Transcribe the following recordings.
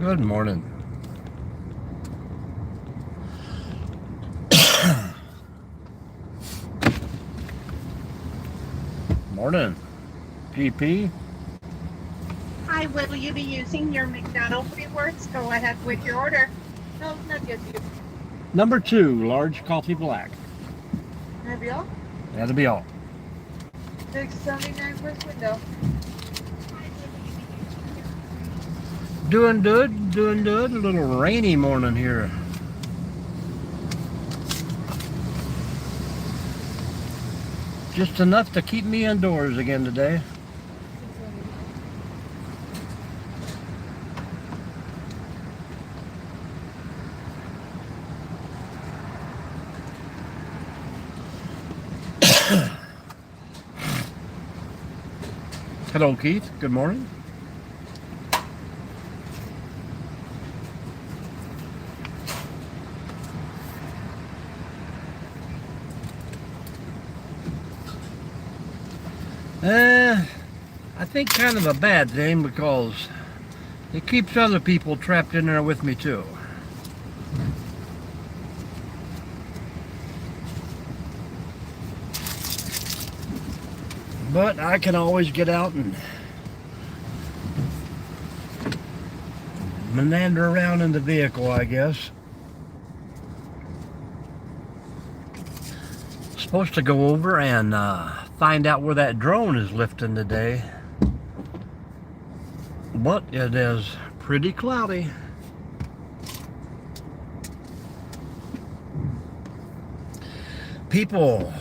Good morning. Morning, GP. Hi, will you be using your McDonald's rewards? Go ahead with your order. No, not yet. Number 2, large coffee black. Have you all? That'll be all. $6.79 first window. Doing good, doing good. A little rainy morning here. Just enough to keep me indoors again today. Hello, Keith. Good morning. I think kind of a bad thing because it keeps other people trapped in there with me too. But I can always get out and meander around in the vehicle, I guess. Supposed to go over and find out where that drone is lifting today. But it is pretty cloudy. People's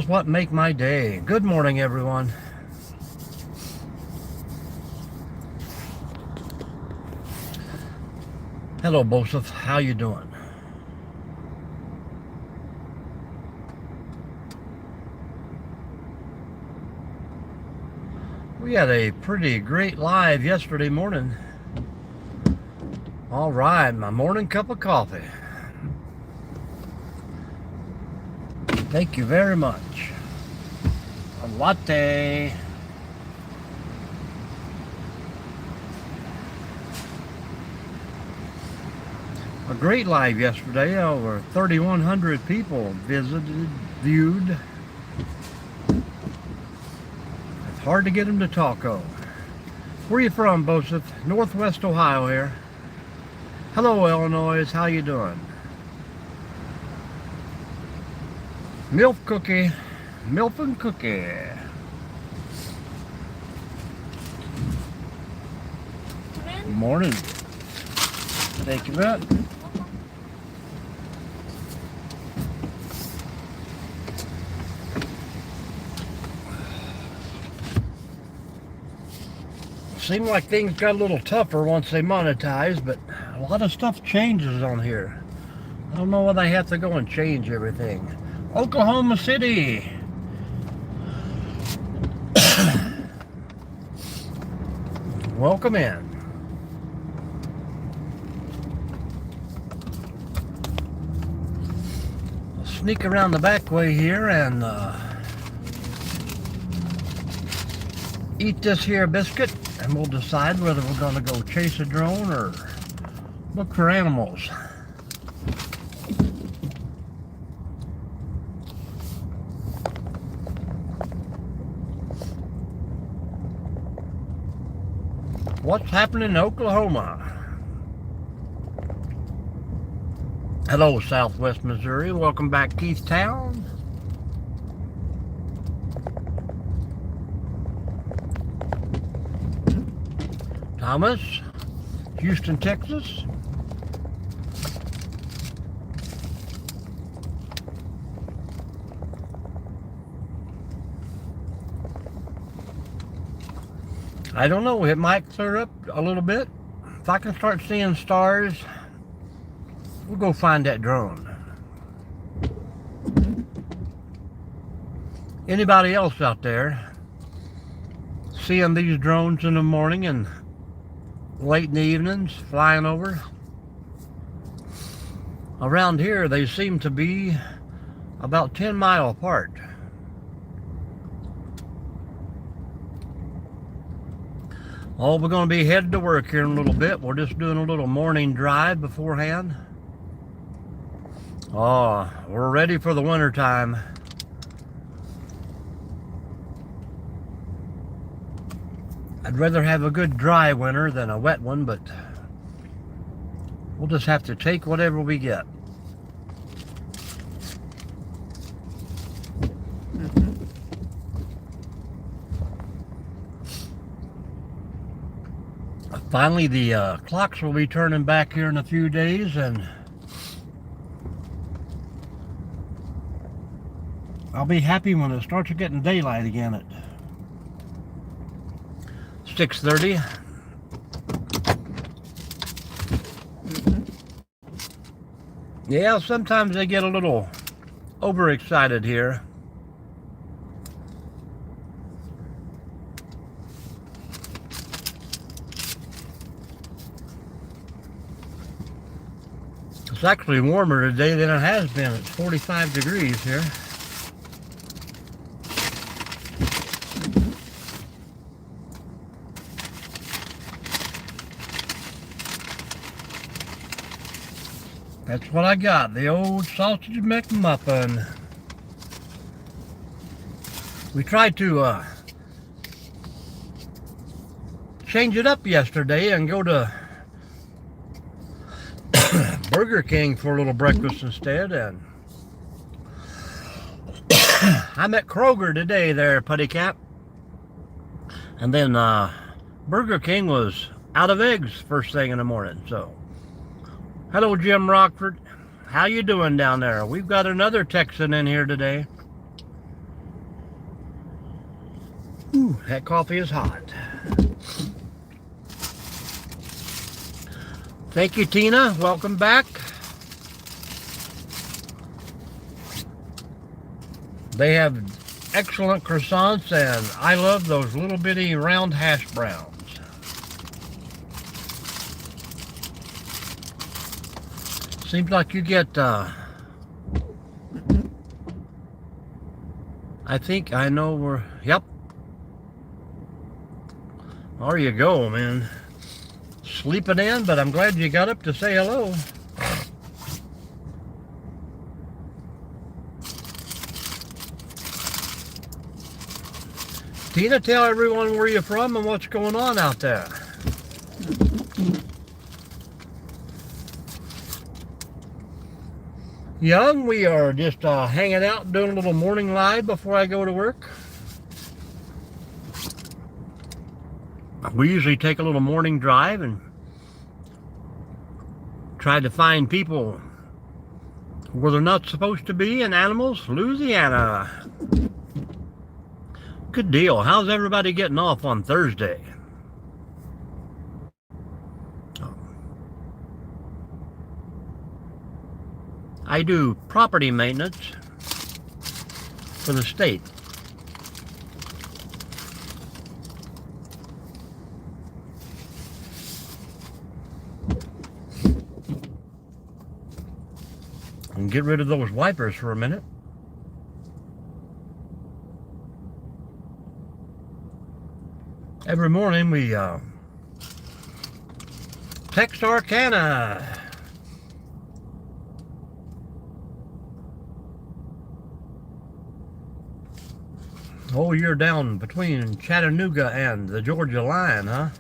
what make my day. Good morning, everyone. Hello, Bosef. How you doing? We had a pretty great live yesterday morning. All right, my morning cup of coffee. Thank you very much. A latte. A great live yesterday. Over 3,100 people viewed. It's hard to get them to talk. Where are you from, Bosef? Northwest Ohio here. Hello, Illinois. How you doing? Milk cookie. Milk and cookie. Good morning. Thank you, Matt. Seemed like things got a little tougher once they monetized, but a lot of stuff changes on here. I don't know why they have to go and change everything. Oklahoma City. Welcome in. I'll sneak around the back way here and eat this here biscuit, and we'll decide whether we're going to go chase a drone or look for animals. What's happening in Oklahoma? Hello, Southwest Missouri. Welcome back, Keith Town. Thomas, Houston, Texas. I don't know, it might clear up a little bit. If I can start seeing stars, we'll go find that drone. Anybody else out there seeing these drones in the morning and late in the evenings flying over? Around here they seem to be about 10 miles apart. Oh, we're going to be headed to work here in a little bit. We're just doing a little morning drive beforehand. Oh, we're ready for the winter time. I'd rather have a good dry winter than a wet one, but we'll just have to take whatever we get. Finally, the clocks will be turning back here in a few days, and I'll be happy when it starts getting daylight again at 6:30. Yeah, sometimes they get a little overexcited here. It's actually warmer today than it has been. It's 45 degrees here. That's what I got, the old sausage McMuffin. We tried to change it up yesterday and go to Burger King for a little breakfast instead, and I'm at Kroger today there, Putty Cap. And then Burger King was out of eggs first thing in the morning, so. Hello, Jim Rockford. How you doing down there? We've got another Texan in here today. Ooh, that coffee is hot. Thank you, Tina. Welcome back. They have excellent croissants, and I love those little bitty round hash browns. Seems like you get, I think I know where, yep. There you go, man. Sleeping in, but I'm glad you got up to say hello. Tina, tell everyone where you're from and what's going on out there. Young, we are just hanging out, doing a little morning live before I go to work. We usually take a little morning drive and try to find people where they're not supposed to be in Animals, Louisiana. Good deal. How's everybody getting off on Thursday? I do property maintenance for the state. And get rid of those wipers for a minute. Every morning we Texarkana. Oh, you're down between Chattanooga and the Georgia line, huh?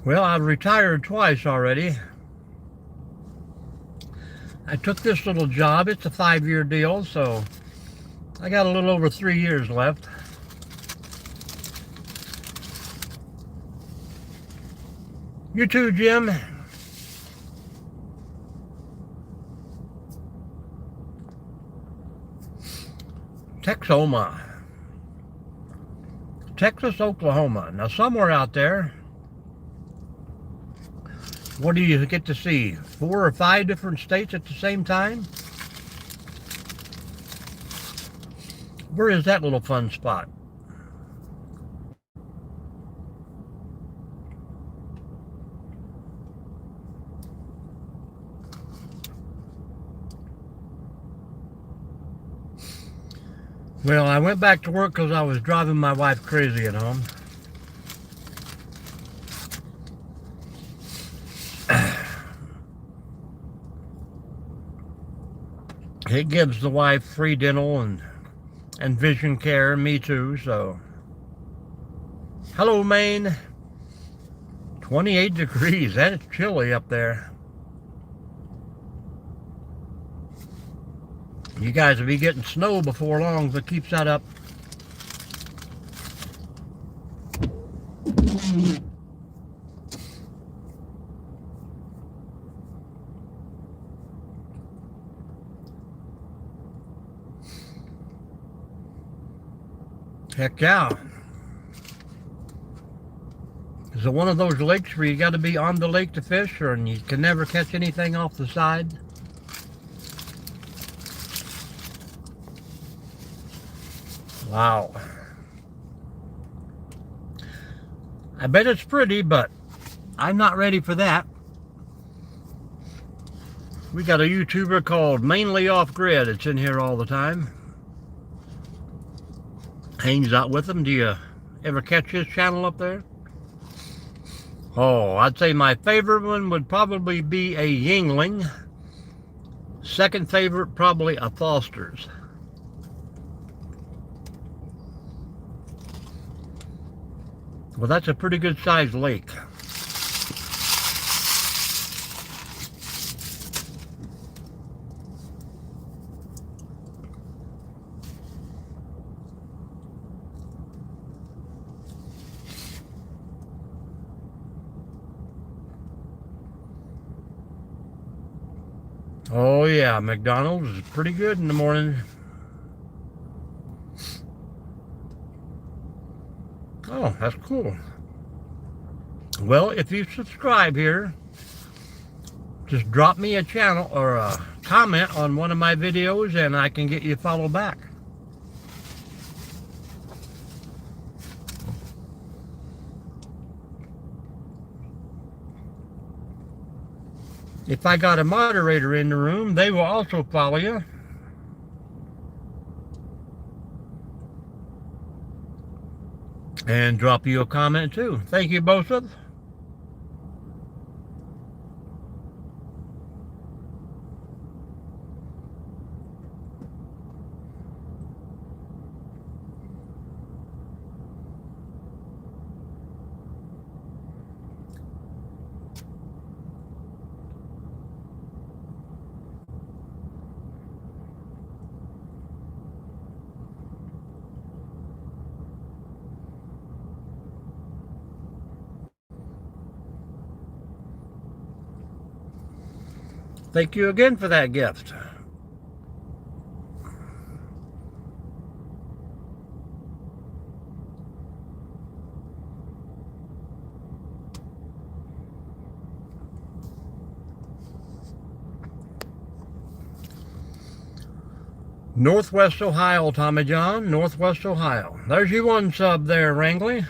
Well, I've retired twice already. I took this little job. It's a 5-year deal, so I got a little over 3 years left. You too, Jim. Texoma. Texas, Oklahoma. Now, somewhere out there, what do you get to see? 4 or 5 different states at the same time? Where is that little fun spot? Well, I went back to work because I was driving my wife crazy at home. It gives the wife free dental and vision care, me too, so. Hello, Maine. 28 degrees, that is chilly up there. You guys will be getting snow before long, so keep that up. Heck yeah. Is it one of those lakes where you got to be on the lake to fish, or you can never catch anything off the side? Wow. I bet it's pretty, but I'm not ready for that. We got a YouTuber called Mainly Off Grid. It's in here all the time. Hangs out with him. Do you ever catch his channel up there? Oh, I'd say my favorite one would probably be a Yingling. Second favorite, probably a Foster's. Well, that's a pretty good sized lake. Oh yeah, McDonald's is pretty good in the morning. Oh, that's cool. Well, if you subscribe here, just drop me a channel or a comment on one of my videos and I can get you followed back. If I got a moderator in the room, they will also follow you. And drop you a comment too. Thank you, both of them. Thank you again for that gift. Northwest Ohio, Tommy John. Northwest Ohio. There's you one sub there, Wrangley.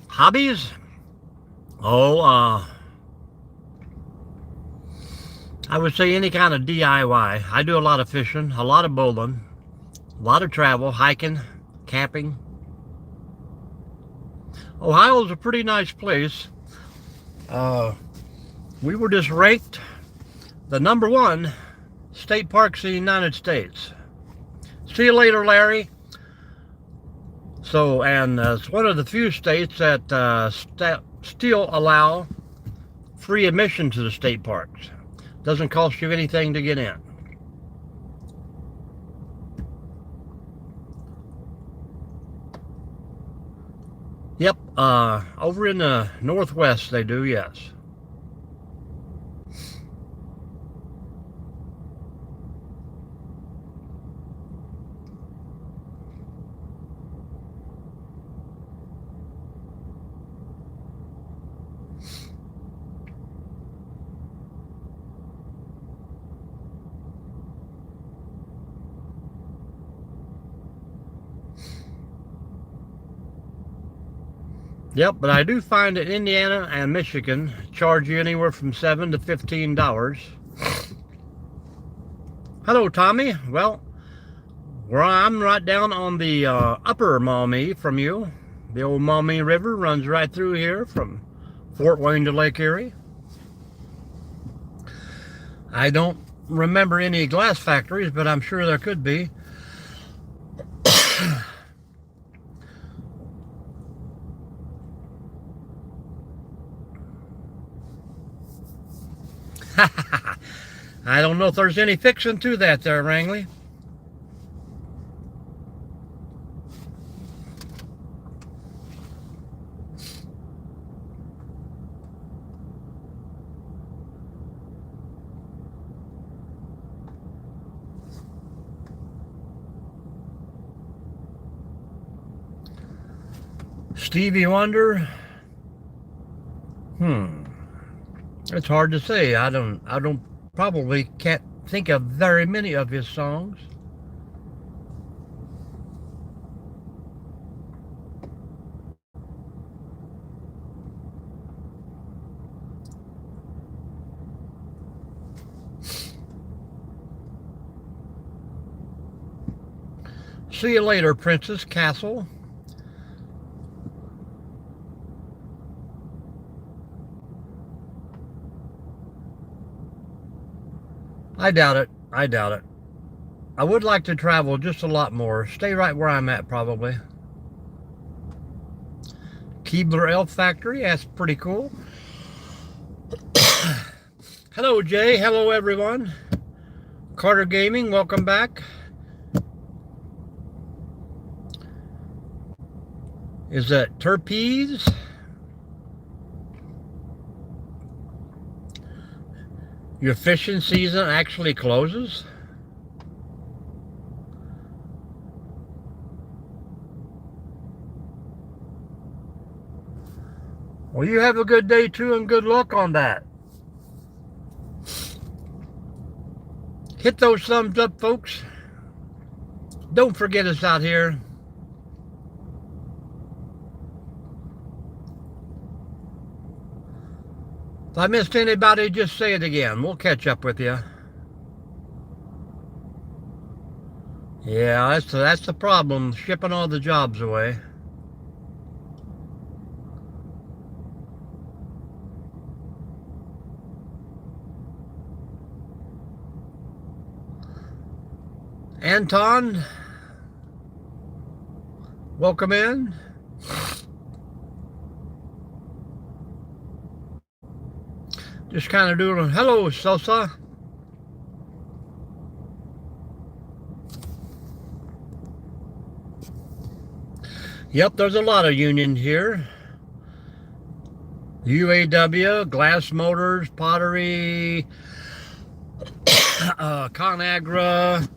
Hobbies? Oh, I would say any kind of DIY. I do a lot of fishing, a lot of bowling, a lot of travel, hiking, camping. Ohio's a pretty nice place. We were just ranked the #1 state parks in the United States. See you later, Larry. So, and it's one of the few states that still allow free admission to the state parks. Doesn't cost you anything to get in. Yep, over in the Northwest they do, yes. Yep, but I do find that Indiana and Michigan charge you anywhere from $7 to $15. Hello, Tommy. Well, where I'm right down on the upper Maumee from you. The old Maumee River runs right through here from Fort Wayne to Lake Erie. I don't remember any glass factories, but I'm sure there could be. I don't know if there's any fiction to that there, Wrangley. Stevie Wonder. It's hard to say. I don't probably can't think of very many of his songs. See you later, Princess Castle. I doubt it. I doubt it. I would like to travel just a lot more. Stay right where I'm at, probably. Keebler Elf Factory. That's pretty cool. Hello, Jay. Hello, everyone. Carter Gaming, welcome back. Is that Terpenes? Your fishing season actually closes? Well, you have a good day too, and good luck on that. Hit those thumbs up, folks. Don't forget us out here. If I missed anybody, just say it again. We'll catch up with you. Yeah, that's the problem, shipping all the jobs away. Anton, welcome in. Just kind of doing, hello, Sosa. Yep, there's a lot of unions here. UAW, Glass Motors, Pottery, ConAgra.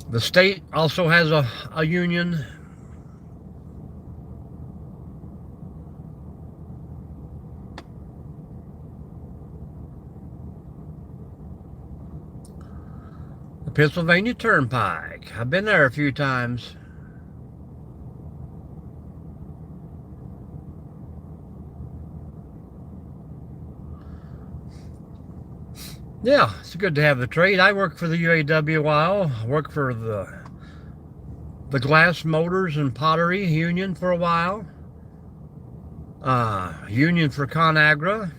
The state also has a union. The Pennsylvania Turnpike. I've been there a few times. Yeah, it's good to have the trade. I worked for the UAW a while. I worked for the Glass Motors and Pottery Union for a while. Union for ConAgra.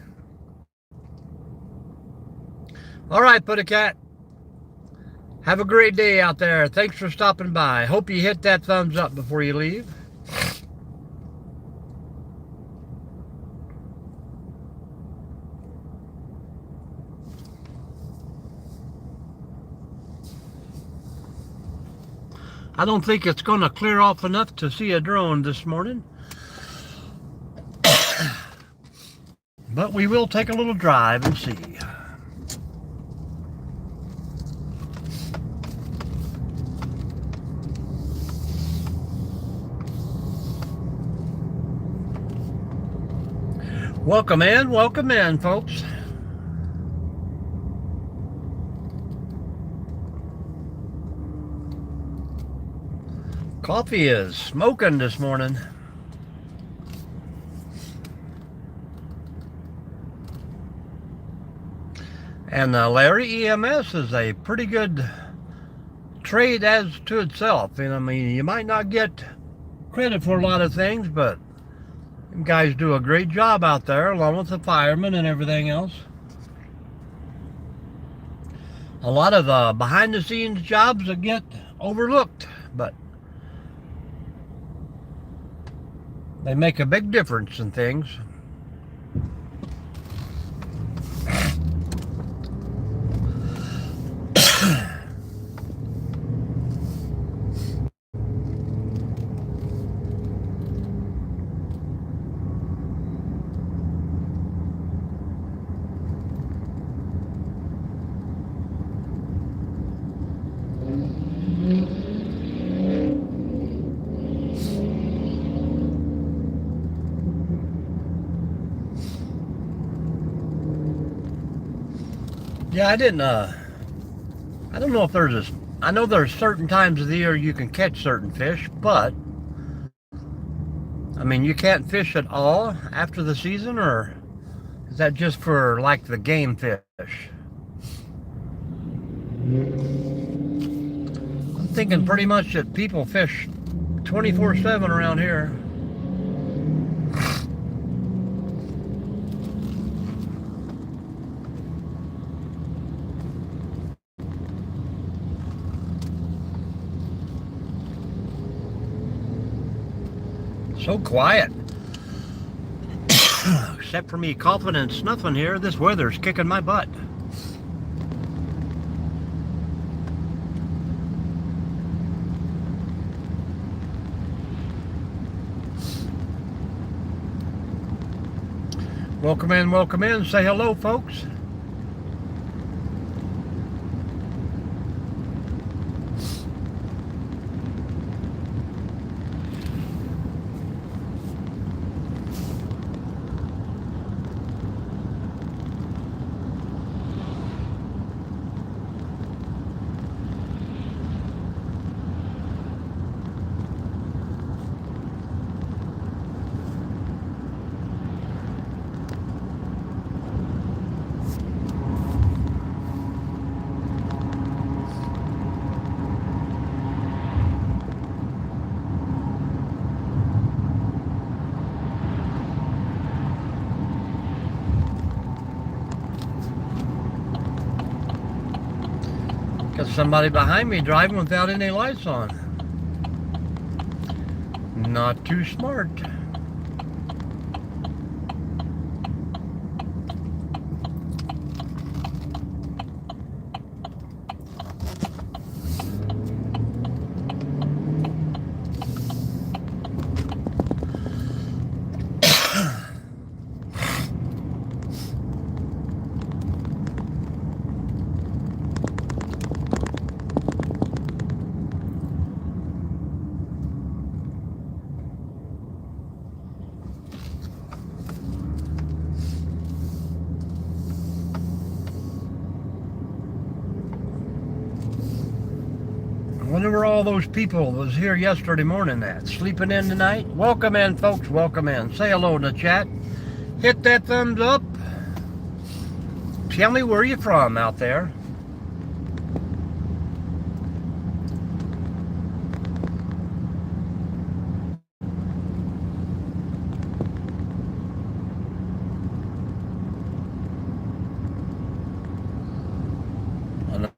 All right, Putty Cat. Have a great day out there. Thanks for stopping by. Hope you hit that thumbs up before you leave. I don't think it's going to clear off enough to see a drone this morning. But we will take a little drive and see. Welcome in, folks. Coffee is smoking this morning. And Larry, EMS is a pretty good trade as to itself. And I mean, you might not get credit for a lot of things, but you guys do a great job out there, along with the firemen and everything else. A lot of behind the scenes jobs that get overlooked, but they make a big difference in things. Yeah, I don't know if I know there's certain times of the year you can catch certain fish, but I mean, you can't fish at all after the season, or is that just for like the game fish? I'm thinking pretty much that people fish 24/7 around here. So quiet. Except for me coughing and snuffing here, this weather's kicking my butt. Welcome in, welcome in. Say hello, folks. Got somebody behind me driving without any lights on. Not too smart. I wonder where all those people was here yesterday morning at. Sleeping in tonight? Welcome in, folks. Welcome in. Say hello in the chat. Hit that thumbs up. Tell me where you're from out there.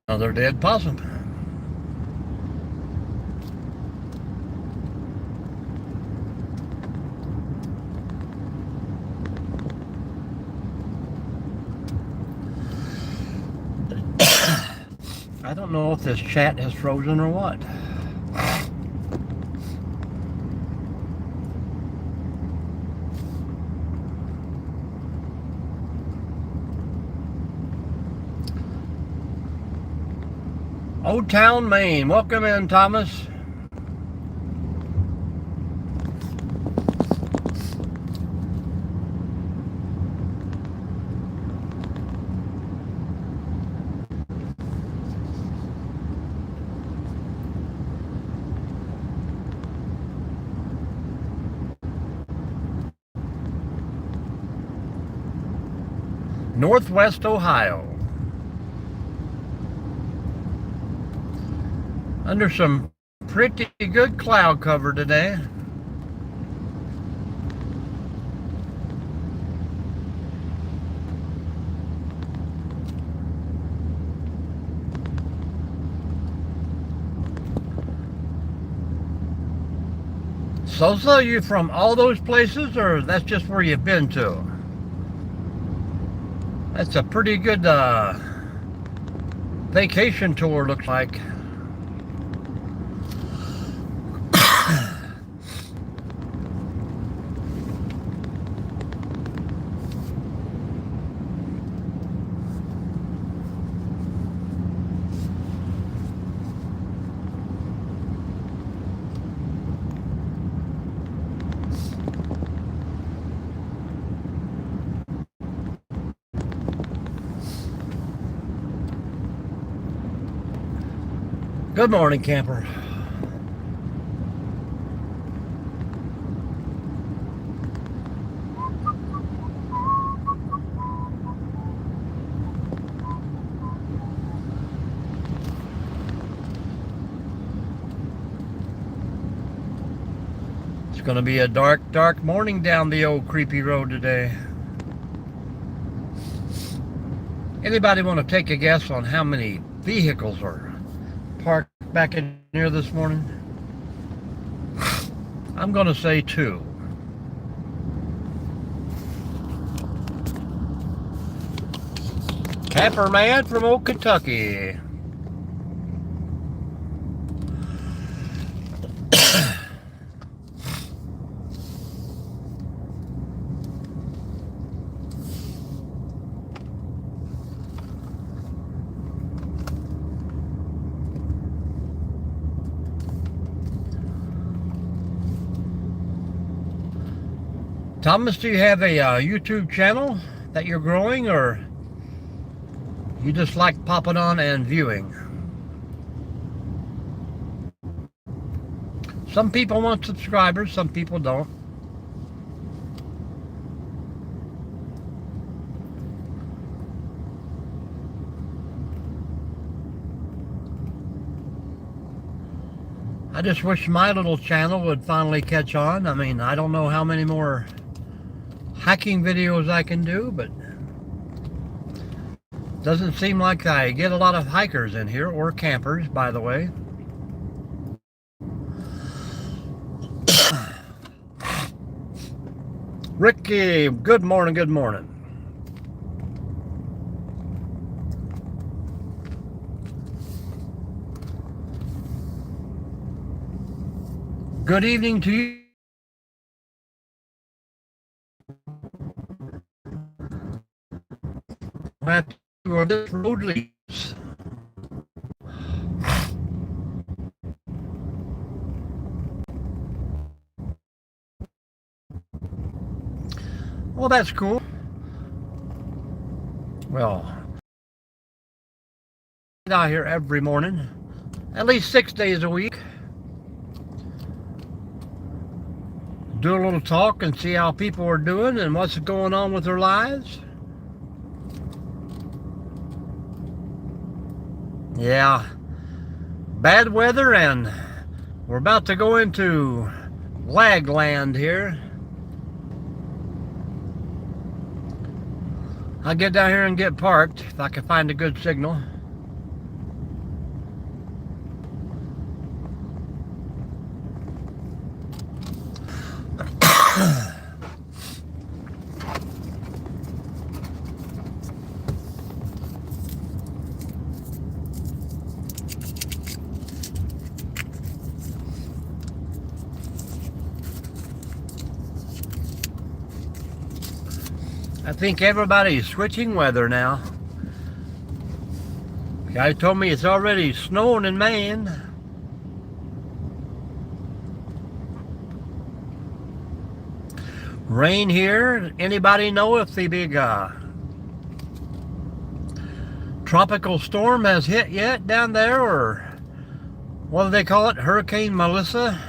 Another dead possum. I don't know if this chat has frozen or what. Old Town, Maine. Welcome in, Thomas. Northwest Ohio. Under some pretty good cloud cover today. So you from all those places, or that's just where you've been to? That's a pretty good vacation tour, looks like. Good morning, camper. It's going to be a dark, dark morning down the old creepy road today. Anybody want to take a guess on how many vehicles are parked back in here this morning? I'm going to say 2. Camper man from old Kentucky. Thomas, do you have a YouTube channel that you're growing, or you just like popping on and viewing? Some people want subscribers, some people don't. I just wish my little channel would finally catch on. I mean, I don't know how many more hiking videos I can do, but doesn't seem like I get a lot of hikers in here, or campers, by the way. Ricky, good morning, good morning. Good evening to you. Where this road leads. Well, that's cool. Well, I'm out here every morning, at least 6 days a week. Do a little talk and see how people are doing and what's going on with their lives. Yeah, bad weather, and we're about to go into lag land here. I'll get down here and get parked if I can find a good signal. I think everybody's switching weather now. The guy told me it's already snowing in Maine. Rain here. Anybody know if the big tropical storm has hit yet down there, or what do they call it? Hurricane Melissa?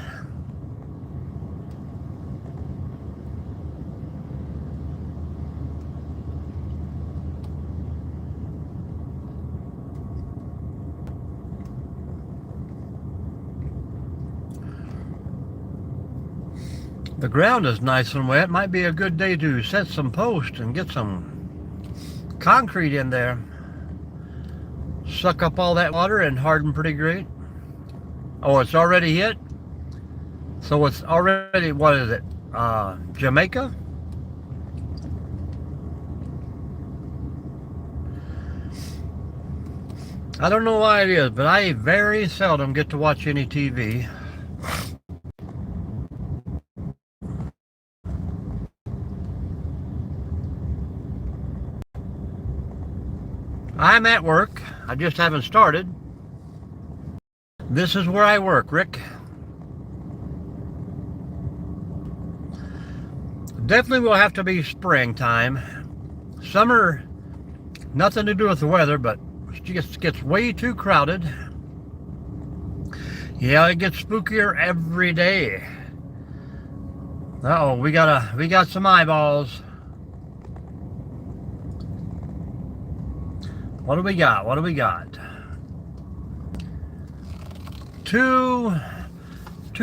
The ground is nice and wet. Might be a good day to set some posts and get some concrete in there. Suck up all that water and harden pretty great. Oh, it's already hit? So it's already, what is it? Jamaica? I don't know why it is, but I very seldom get to watch any TV. I'm at work. I just haven't started. This is where I work, Rick. Definitely will have to be springtime. Summer, nothing to do with the weather, but it just gets way too crowded. Yeah, it gets spookier every day. Uh-oh, we got some eyeballs. What do we got? What do we got? Two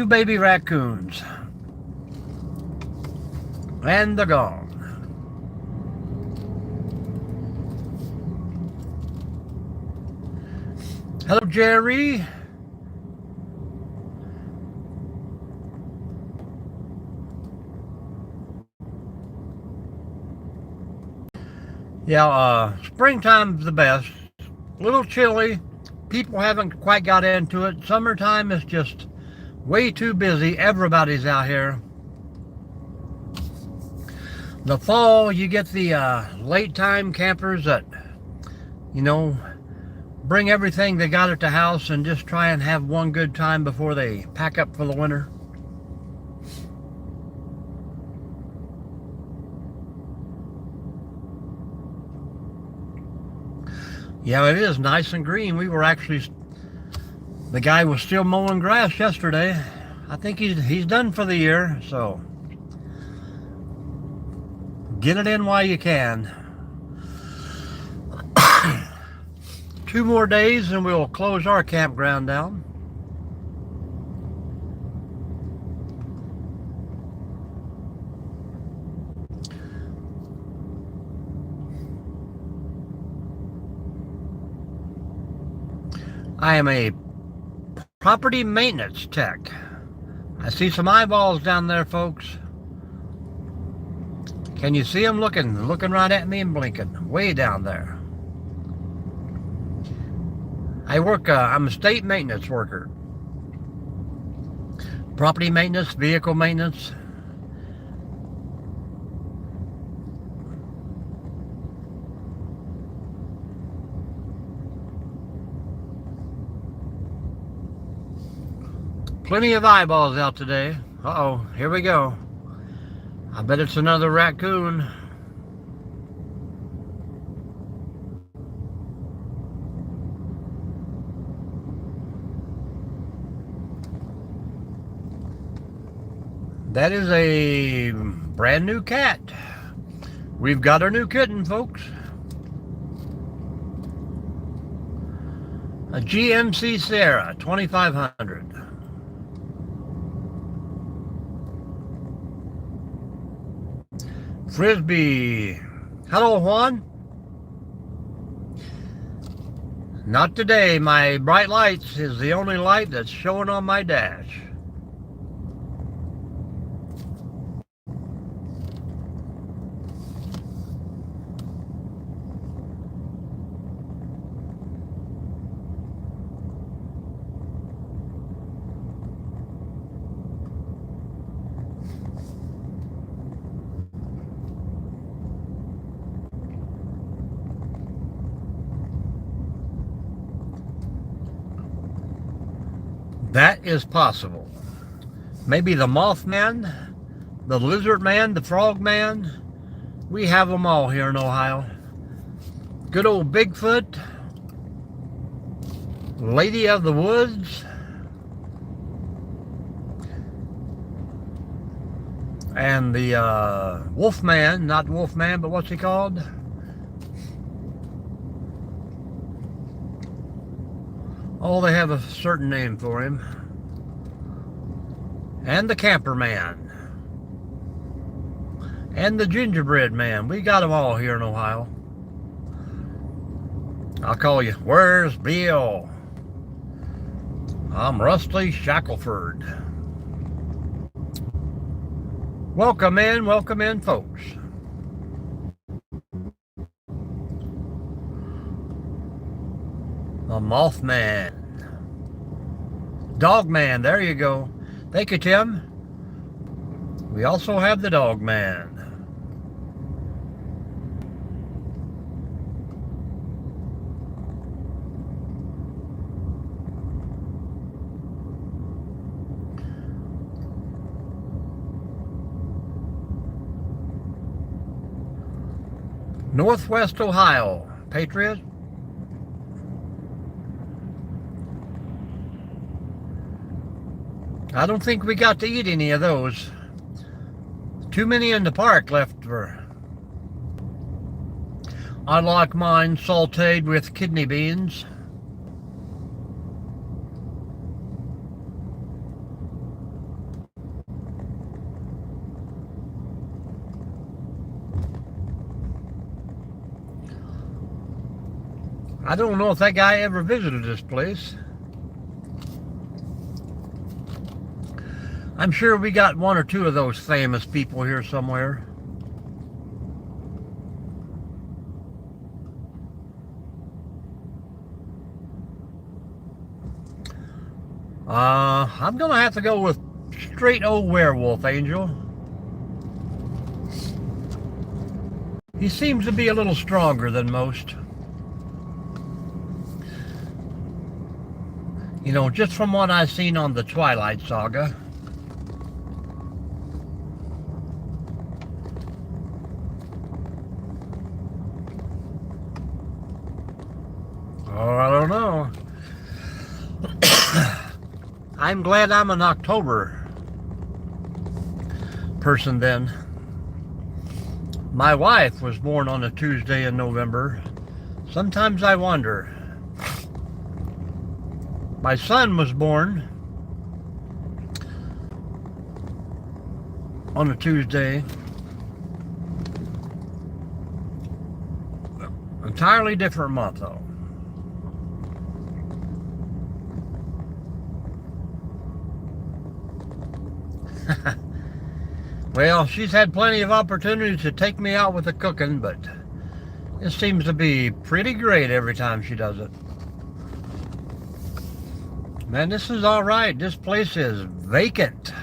baby raccoons. And they're gone. Hello, Jerry. Yeah, springtime's the best. A little chilly. People haven't quite got into it. Summertime is just way too busy. Everybody's out here. The fall, you get the late time campers that, you know, bring everything they got at the house and just try and have one good time before they pack up for the winter. Yeah, it is nice and green. We were actually, the guy was still mowing grass yesterday. I think he's done for the year, so get it in while you can. 2 more days and we'll close our campground down. I am a property maintenance tech. I see some eyeballs down there, folks. Can you see them looking right at me and blinking? Way down there. I'm a state maintenance worker. Property maintenance, vehicle maintenance. Plenty of eyeballs out today. Uh-oh, here we go. I bet it's another raccoon. That is a brand new cat. We've got our new kitten, folks. A GMC Sierra 2500. Frisbee. Hello, Juan. Not today. My bright lights is the only light that's showing on my dash. That is possible. Maybe the Mothman, the Lizard Man, the Frog Man. We have them all here in Ohio. Good old Bigfoot, Lady of the Woods, and the Wolfman, not Wolfman, but what's he called? Oh, they have a certain name for him. And the Camper Man. and the gingerbread man. We got them all here in Ohio. I'll call you, where's Bill? I'm Rusty Shackelford. Welcome in, folks. A Mothman. Dogman, there you go. Thank you, Tim. We also have the Dogman. Northwest Ohio, Patriot. I don't think we got to eat any of those. Too many in the park left for. I like mine sauteed with kidney beans. I don't know if that guy ever visited this place. I'm sure we got one or two of those famous people here somewhere. I'm gonna have to go with straight old werewolf angel. He seems to be a little stronger than most. You know, just from what I've seen on the Twilight Saga. Oh, I don't know. I'm glad I'm an October person then. My wife was born on a Tuesday in November. Sometimes I wonder. My son was born on a Tuesday. Entirely different month though. Well, she's had plenty of opportunities to take me out with the cooking, but it seems to be pretty great every time she does it. Man, this is all right. This place is vacant.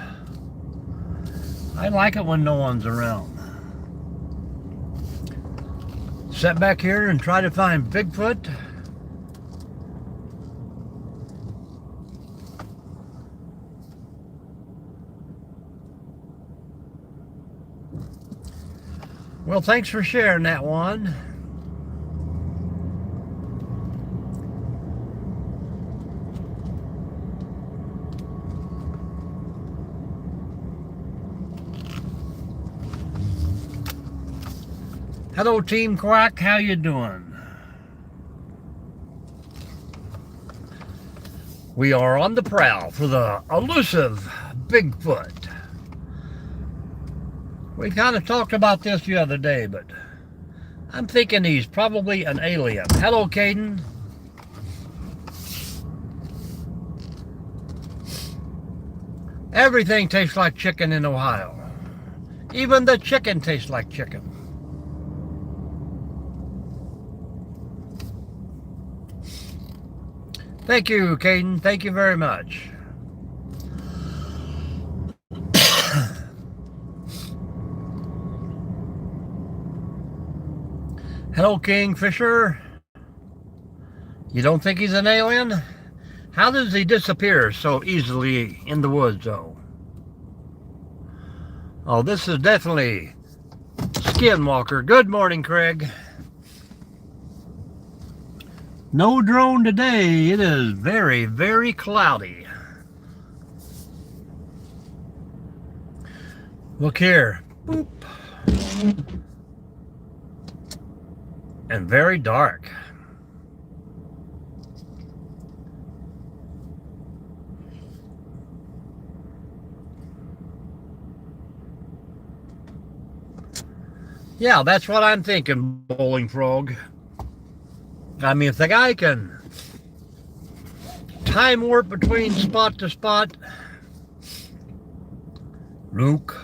I like it when no one's around. Sit back here and try to find Bigfoot. Well, thanks for sharing that one. Hello, Team Quack. How you doing? We are on the prowl for the elusive Bigfoot. We kind of talked about this the other day, but I'm thinking he's probably an alien. Hello, Caden. Everything tastes like chicken in Ohio. Even the chicken tastes like chicken. Thank you, Caden. Thank you very much. Hello, Kingfisher. You don't think he's an alien? How does he disappear so easily in the woods, though? Oh, this is definitely Skinwalker. Good morning, Craig. No drone today. It is very, very cloudy. Look here. Boop. And very dark. Yeah, that's what I'm thinking, Bowling Frog. I mean, if the guy can time warp between spot to spot. Luke,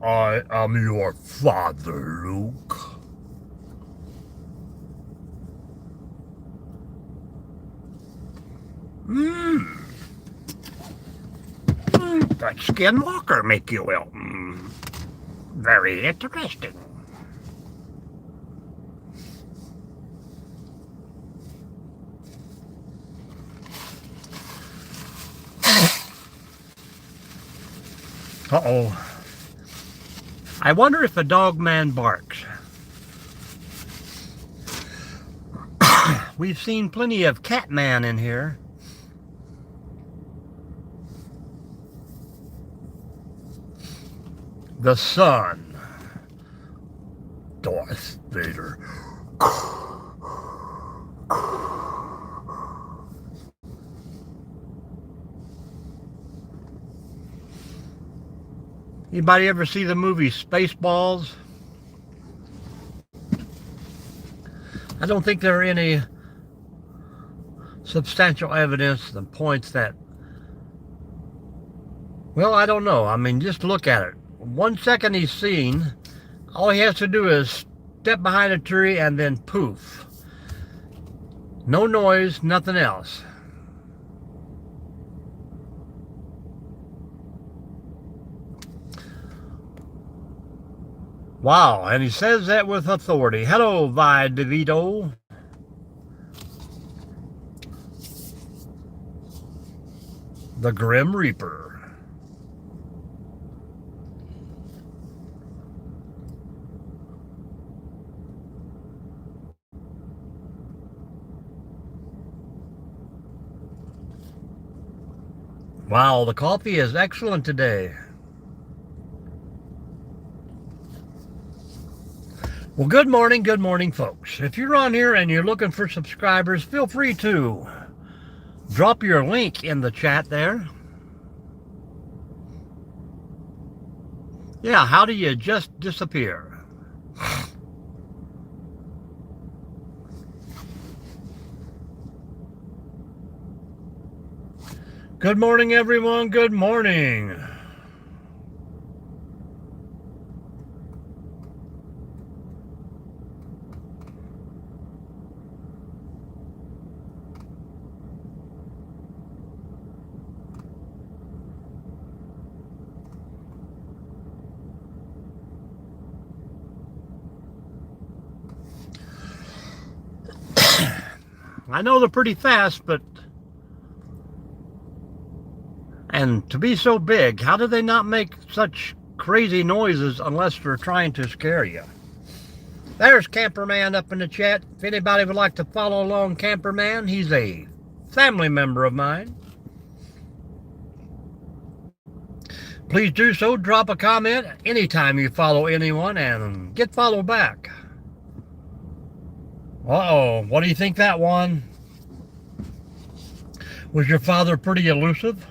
I am your father, Luke. That skinwalker make you ill. Very interesting. Uh-oh. I wonder if a dog man barks. We've seen plenty of cat man in here. The sun. Darth Vader. Anybody ever see the movie Spaceballs? I don't think there are any substantial evidence that points that, well, I don't know. I mean, just look at it. 1 second he's seen, all he has to do is step behind a tree and then poof. No noise, nothing else. Wow, and he says that with authority. Hello, Vi DeVito. The Grim Reaper. Wow, the coffee is excellent today. Well, good morning, folks. If you're on here and you're looking for subscribers, feel free to drop your link in the chat there. Yeah, how do you just disappear? Good morning, everyone. Good morning. I know they're pretty fast, but... And to be so big, how do they not make such crazy noises unless they're trying to scare you? There's Camperman up in the chat. If anybody would like to follow along Camperman, he's a family member of mine. Please do so. Drop a comment anytime you follow anyone and get followed back. Uh-oh, what do you think that one? Was your father pretty elusive?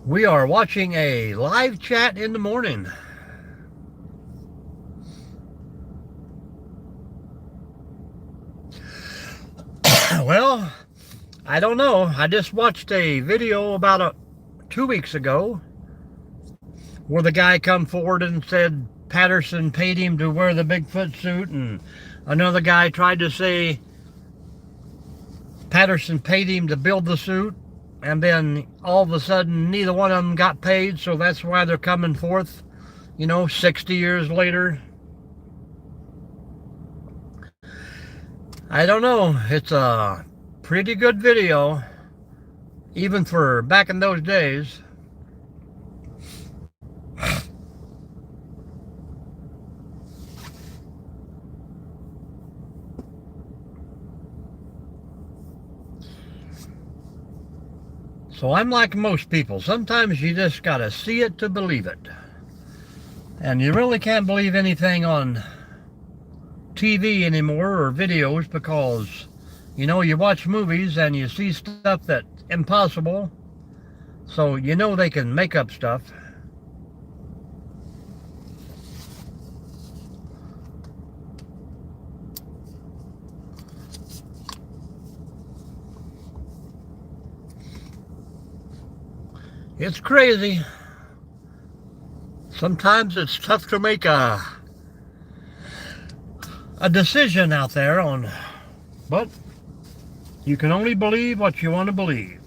We are watching a live chat in the morning. Well, I don't know. I just watched a video about 2 weeks ago where the guy come forward and said Patterson paid him to wear the Bigfoot suit, and another guy tried to say Patterson paid him to build the suit, and then all of a sudden neither one of them got paid, so that's why they're coming forth, 60 years later. I don't know. It's a pretty good video, even for back in those days. So I'm like most people. Sometimes you just gotta see it to believe it. And you really can't believe anything on TV anymore or videos because, you know, you watch movies and you see stuff that's impossible. So you know they can make up stuff. It's crazy. Sometimes it's tough to make a decision out there on, but you can only believe what you want to believe.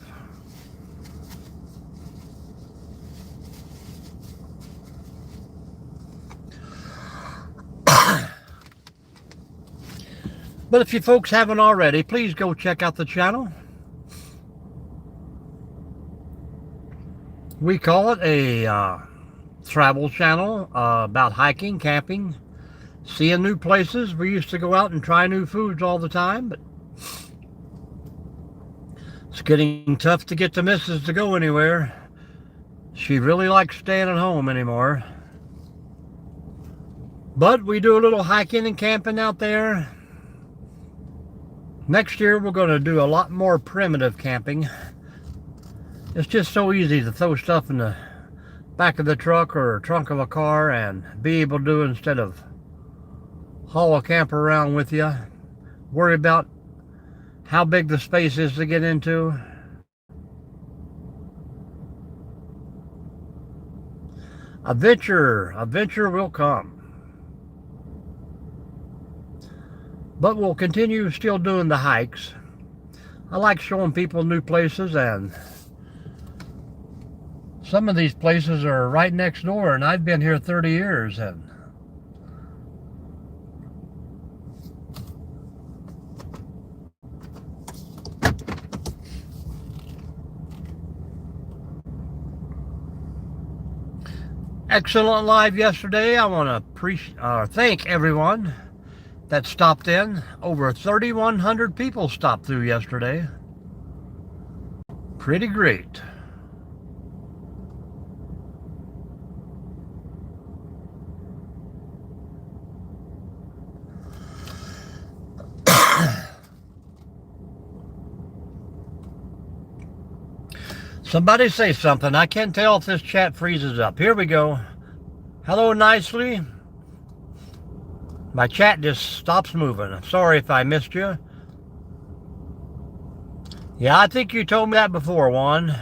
But if you folks haven't already, please go check out the channel. We call it a travel channel about hiking, camping, seeing new places. We used to go out and try new foods all the time, but it's getting tough to get the missus to go anywhere. She really likes staying at home anymore. But we do a little hiking and camping out there. Next year we're going to do a lot more primitive camping. It's just so easy to throw stuff in the back of the truck or trunk of a car and be able to do it instead of haul a camper around with you. Worry about how big the space is to get into. Adventure will come. But we'll continue still doing the hikes. I like showing people new places, and some of these places are right next door, and I've been here 30 years. And excellent live yesterday. I want to thank everyone that stopped in. Over 3,100 people stopped through yesterday. Pretty great. Somebody say something. I can't tell if this chat freezes up. Here we go. Hello, nicely. My chat just stops moving. I'm sorry if I missed you. Yeah, I think you told me that before, Juan.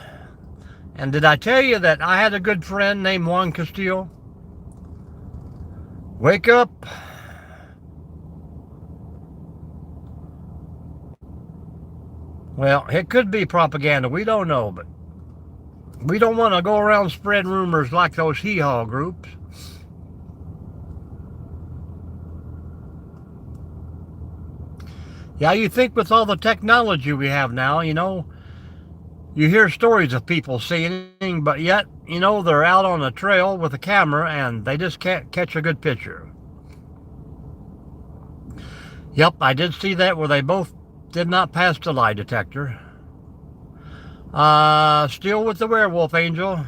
And did I tell you that I had a good friend named Juan Castillo? Wake up. Well, it could be propaganda. We don't know, but we don't want to go around spreading rumors like those hee-haw groups. Yeah, you think with all the technology we have now, you know, you hear stories of people seeing, but yet, you know, they're out on a trail with a camera and they just can't catch a good picture. Yep, I did see that where they both did not pass the lie detector. Still with the werewolf angel.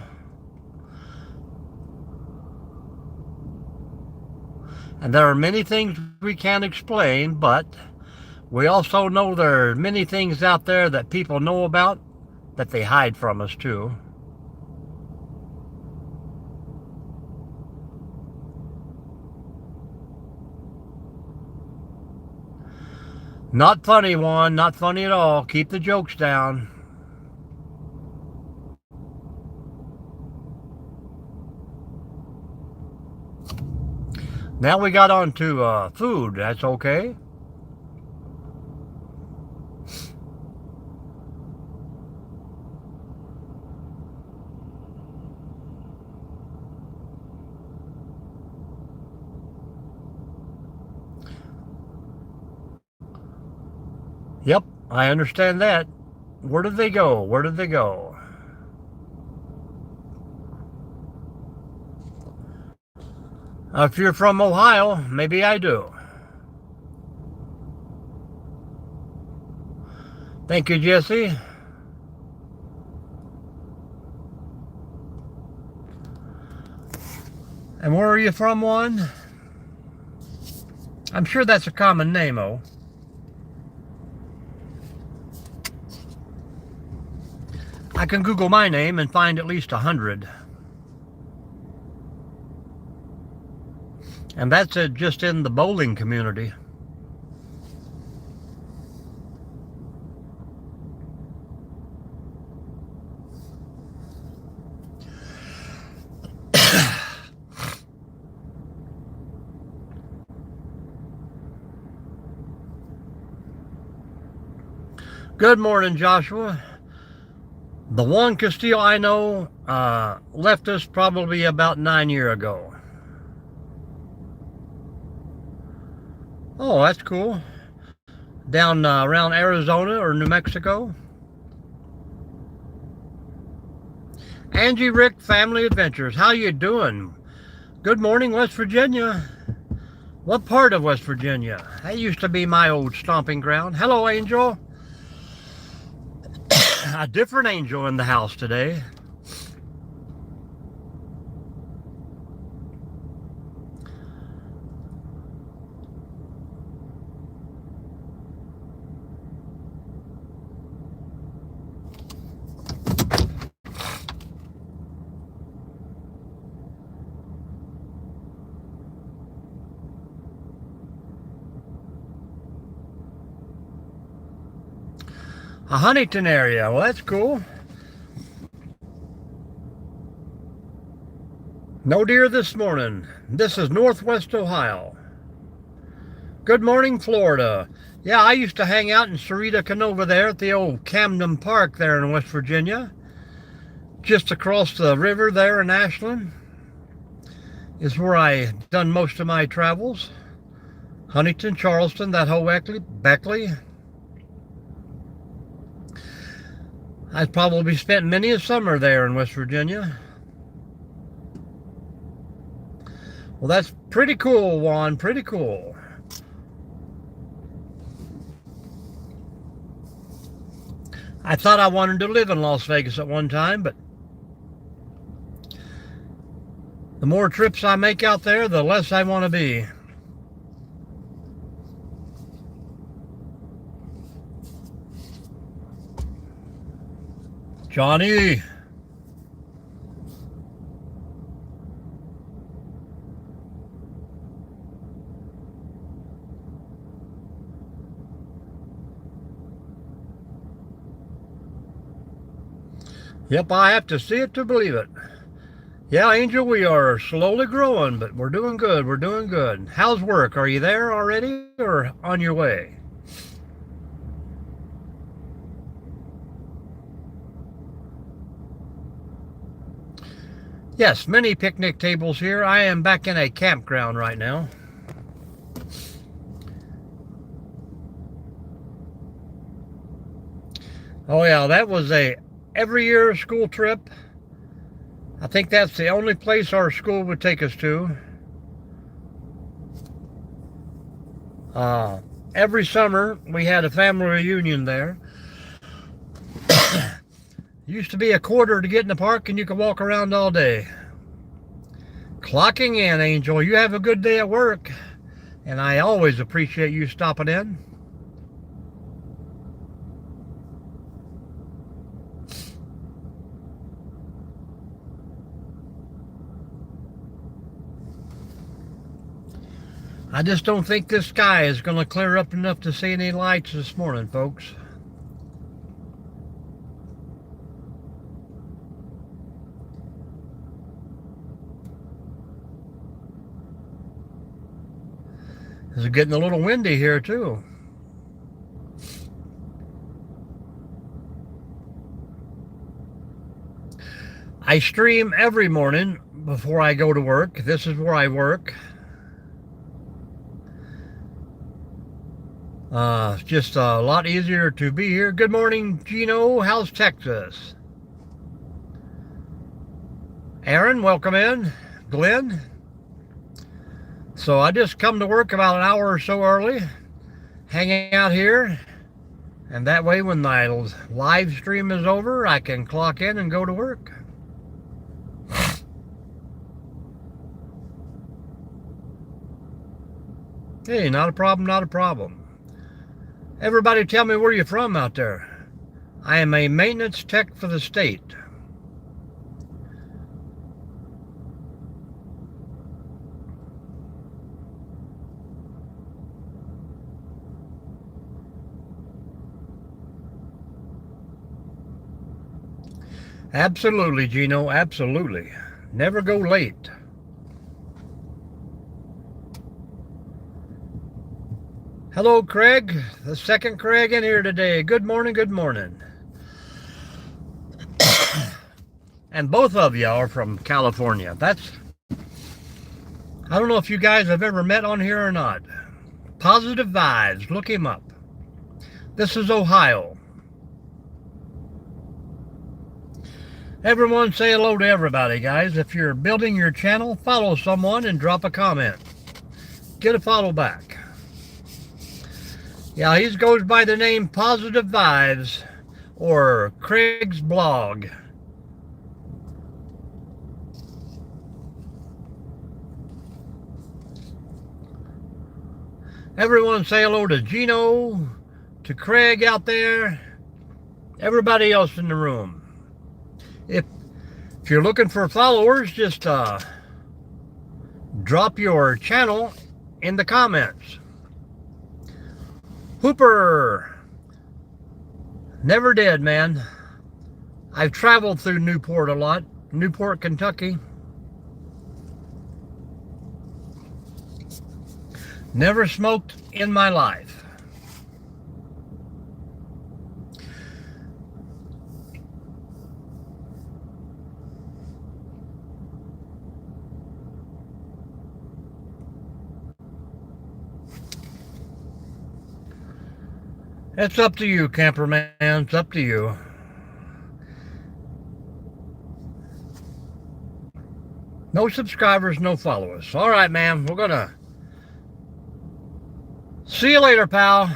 And there are many things we can't explain, but we also know there are many things out there that people know about that they hide from us too. Not funny, Juan. Not funny at all. Keep the jokes down. Now we got on to food. That's okay. Yep, I understand that. Where did they go? Where did they go? If you're from Ohio, maybe I do. Thank you, Jesse. And where are you from, Juan? I'm sure that's a common name, oh. I can Google my name and find at least 100. And that's just in the bowling community. Good morning, Joshua. The Juan Castillo I know left us probably about 9 years ago. Oh, that's cool. Down around Arizona or New Mexico. Angie Rick Family Adventures, how you doing? Good morning, West Virginia. What part of West Virginia? That used to be my old stomping ground. Hello, Angel. A different angel in the house today. A Huntington area, well, that's cool. No deer this morning. This is Northwest Ohio. Good morning, Florida. Yeah, I used to hang out in Sarita Canova there at the old Camden Park there in West Virginia. Just across the river there in Ashland is where I done most of my travels. Huntington, Charleston, that whole Beckley. I've probably spent many a summer there in West Virginia. Well, that's pretty cool, Juan, pretty cool. I thought I wanted to live in Las Vegas at one time, but the more trips I make out there, the less I want to be. Johnny. Yep, I have to see it to believe it. Yeah, Angel, we are slowly growing, but we're doing good. We're doing good. How's work? Are you there already or on your way? Yes, many picnic tables here. I am back in a campground right now. Oh yeah, that was a every year school trip. I think that's the only place our school would take us to. Every summer we had a family reunion there. Used to be a quarter to get in the park and you could walk around all day. Clocking in, Angel. You have a good day at work. And I always appreciate you stopping in. I just don't think this sky is going to clear up enough to see any lights this morning, folks. It's getting a little windy here too. I stream every morning before I go to work. This is where I work. It's just a lot easier to be here. Good morning, Gino. How's Texas? Aaron, welcome in. Glenn. So I just come to work about an hour or so early, hanging out here, and that way when my live stream is over, I can clock in and go to work. Hey, not a problem, not a problem. Everybody tell me where you're from out there. I am a maintenance tech for the state. Absolutely, Gino, absolutely. Never go late. Hello, Craig. The second Craig in here today. Good morning, good morning. And both of you are from California. I don't know if you guys have ever met on here or not. Positive Vibes, look him up. This is Ohio. Everyone say hello to everybody, guys. If you're building your channel, follow someone and drop a comment. Get a follow back. Yeah, he goes by the name Positive Vibes or Craig's Blog. Everyone say hello to Gino, to Craig out there, everybody else in the room. If you're looking for followers, just drop your channel in the comments. Hooper, never did, man. I've traveled through Newport a lot, Newport, Kentucky. Never smoked in my life. It's up to you, camperman. It's up to you. No subscribers, no followers. All right, man. We're gonna see you later, pal.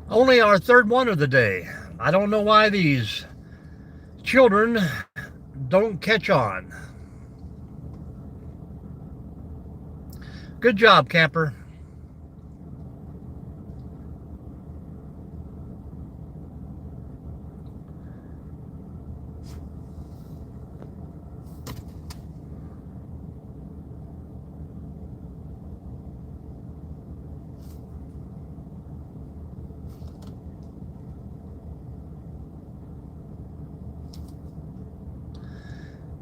Only our third one of the day. I don't know why these children don't catch on. Good job, camper.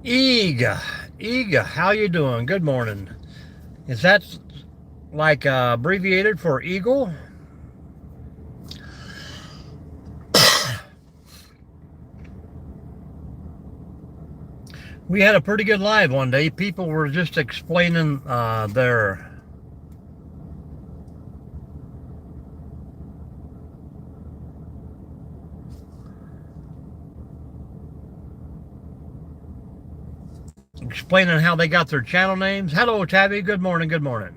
Eega, how you doing? Good morning. Is that like abbreviated for eagle? We had a pretty good live one day. People were just explaining explaining how they got their channel names. Hello, Tabby. Good morning. Good morning.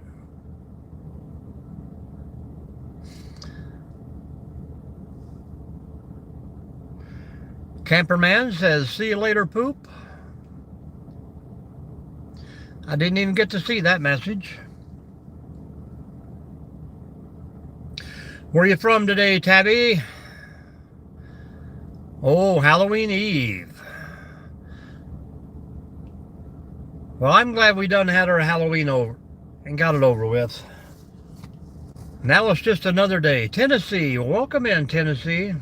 Camperman says, see you later, poop. I didn't even get to see that message. Where are you from today, Tabby? Oh, Halloween Eve. Well, I'm glad we done had our Halloween over and got it over with. Now it's just another day. Tennessee, welcome in, Tennessee.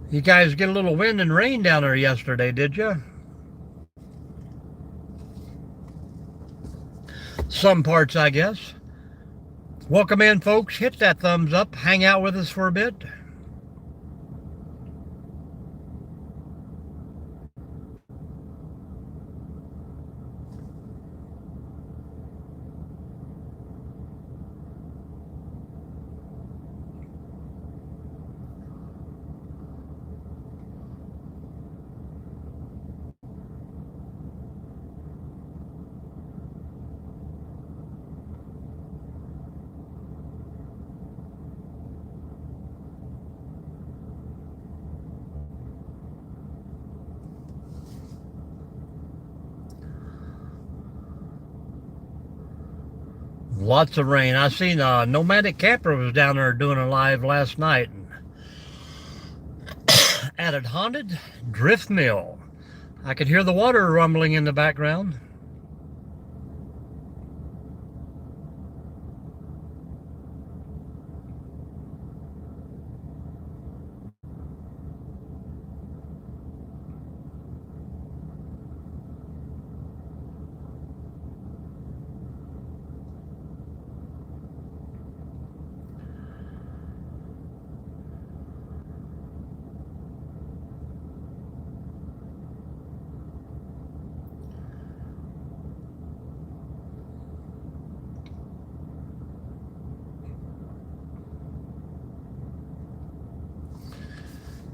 You guys get a little wind and rain down there yesterday, did you? Some parts, I guess. Welcome in, folks. Hit that thumbs up. Hang out with us for a bit. Lots of rain. I seen Nomadic Camper was down there doing a live last night at a haunted drift mill. I could hear the water rumbling in the background.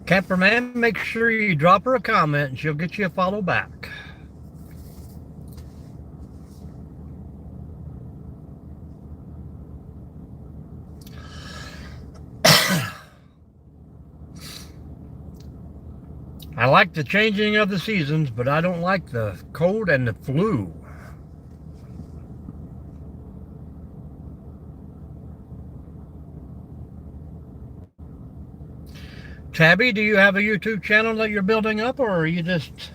Camperman, make sure you drop her a comment and she'll get you a follow back. I like the changing of the seasons, but I don't like the cold and the flu. Tabby, do you have a YouTube channel that you're building up, or are you just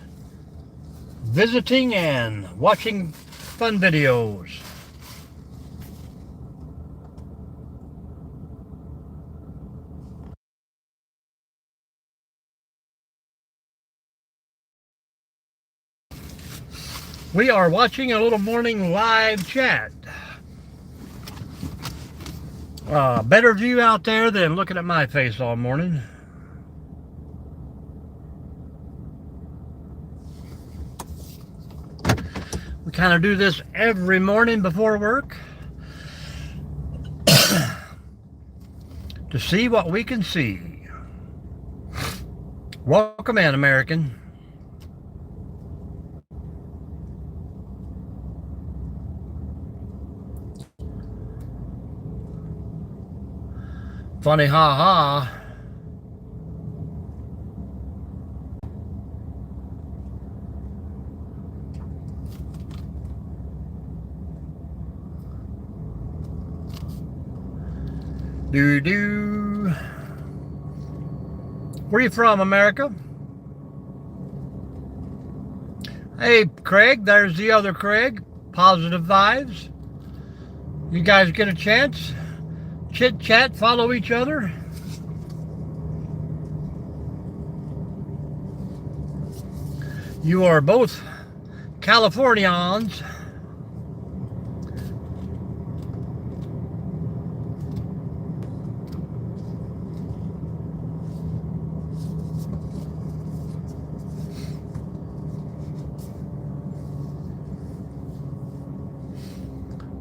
visiting and watching fun videos? We are watching a little morning live chat. Better view out there than looking at my face all morning. We kind of do this every morning before work to see what we can see. Welcome in, American. Funny ha-ha. Do-do. Where are you from, America? Hey, Craig, there's the other Craig. Positive vibes. You guys get a chance? Chit chat, follow each other. You are both Californians.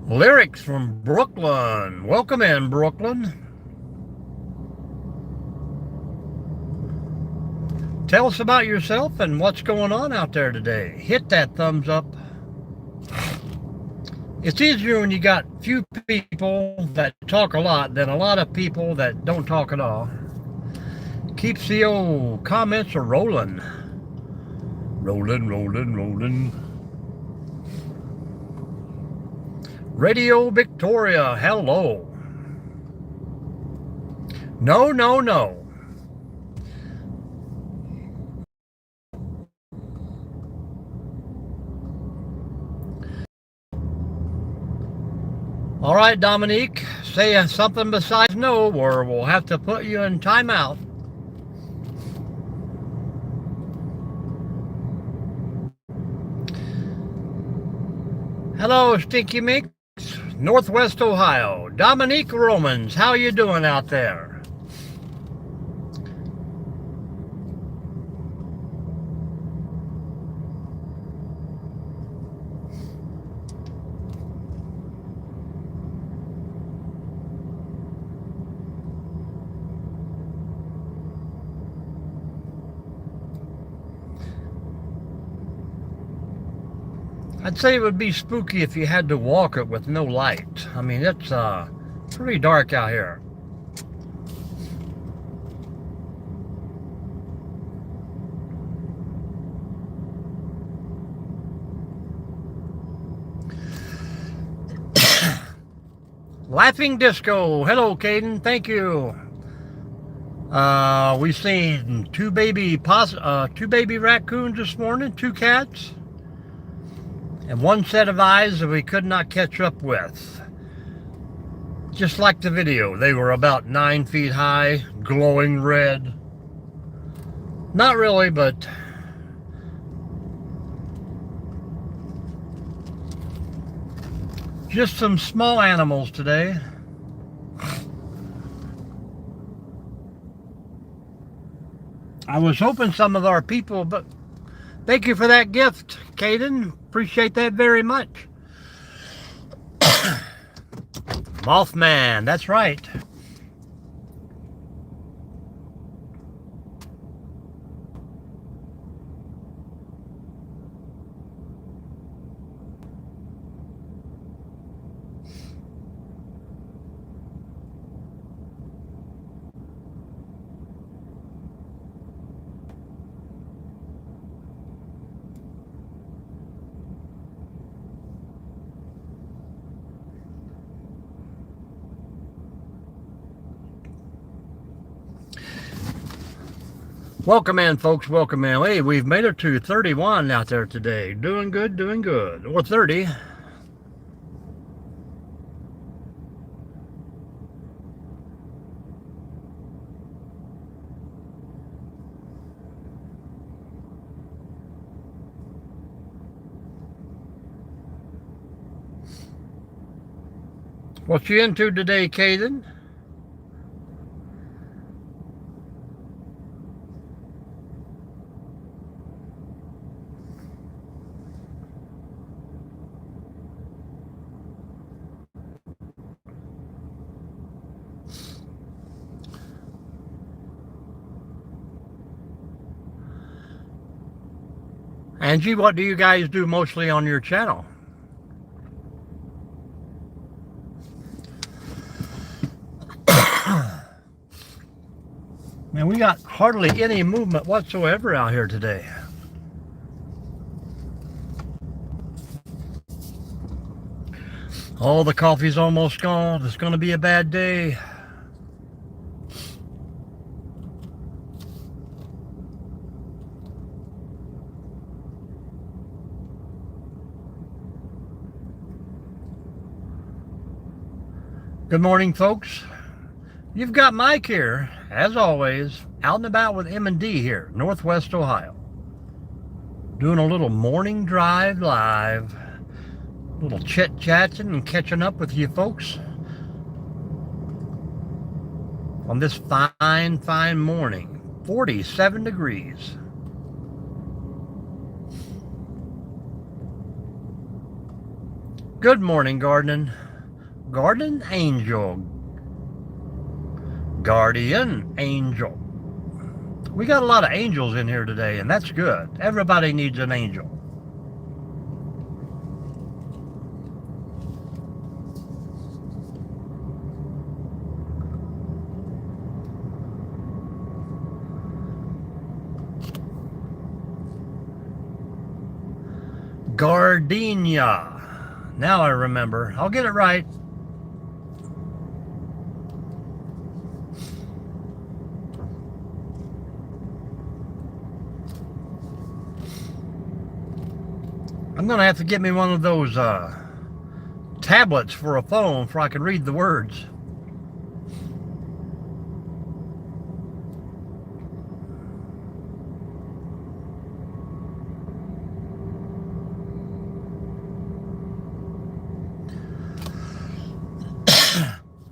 Lyrics from Brooklyn. Welcome in, Brooklyn. Tell us about yourself and what's going on out there today. Hit that thumbs up. It's easier when you got few people that talk a lot than a lot of people that don't talk at all. Keeps the old comments a rolling. Rolling, rolling, rolling. Radio Victoria, hello. No, no, no. All right, Dominique, say something besides no, or we'll have to put you in timeout. Hello, Stinky Mink. Northwest Ohio. Dominique Romans, how you doing out there? I'd say it would be spooky if you had to walk it with no light. I mean, it's pretty dark out here. Laughing Disco. Hello, Caden. Thank you. We seen two baby raccoons this morning, two cats, and one set of eyes that we could not catch up with. Just like the video, they were about 9 feet high, glowing red. Not really, but just some small animals today. I was hoping some of our people, but thank you for that gift, Caden. Appreciate that very much. Mothman, that's right. Welcome in, folks. Welcome in. Hey, we've made it to 31 out there today. Doing good, doing good. Or 30. What you into today, Caden? Angie, what do you guys do mostly on your channel? Man, we got hardly any movement whatsoever out here today. Oh, the coffee's almost gone. It's going to be a bad day. Good morning, folks. You've got Mike here, as always, out and about with M&D here, Northwest Ohio. Doing a little morning drive live. A little chit-chatting and catching up with you folks on this fine, fine morning. 47 degrees. Good morning, Gardening Angel. Guardian Angel. We got a lot of angels in here today, and that's good. Everybody needs an angel. Gardenia. Now I remember. I'll get it right. I'm going to have to get me one of those tablets for a phone so I can read the words.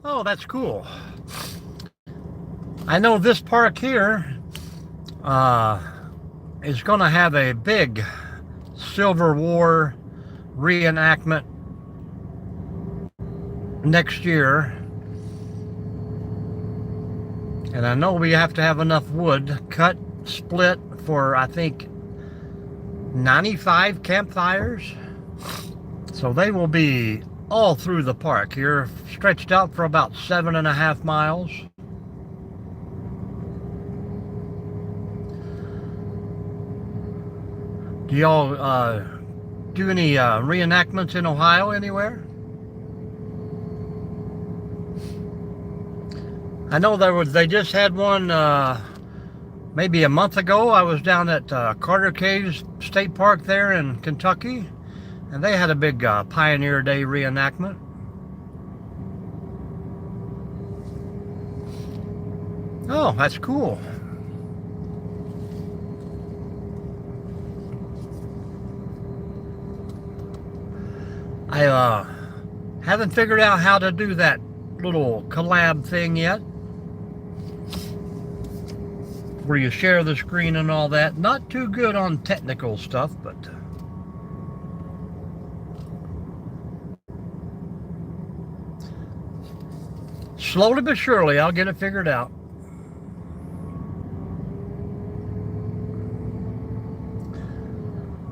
Oh, that's cool. I know this park here is going to have a big Civil War reenactment next year. And I know we have to have enough wood cut, split for, I think, 95 campfires. So they will be all through the park here, stretched out for about 7.5 miles. Do y'all do any reenactments in Ohio anywhere? I know they just had one maybe a month ago. I was down at Carter Caves State Park there in Kentucky, and they had a big Pioneer Day reenactment. Oh, that's cool. I haven't figured out how to do that little collab thing yet, where you share the screen and all that. Not too good on technical stuff, but slowly but surely I'll get it figured out.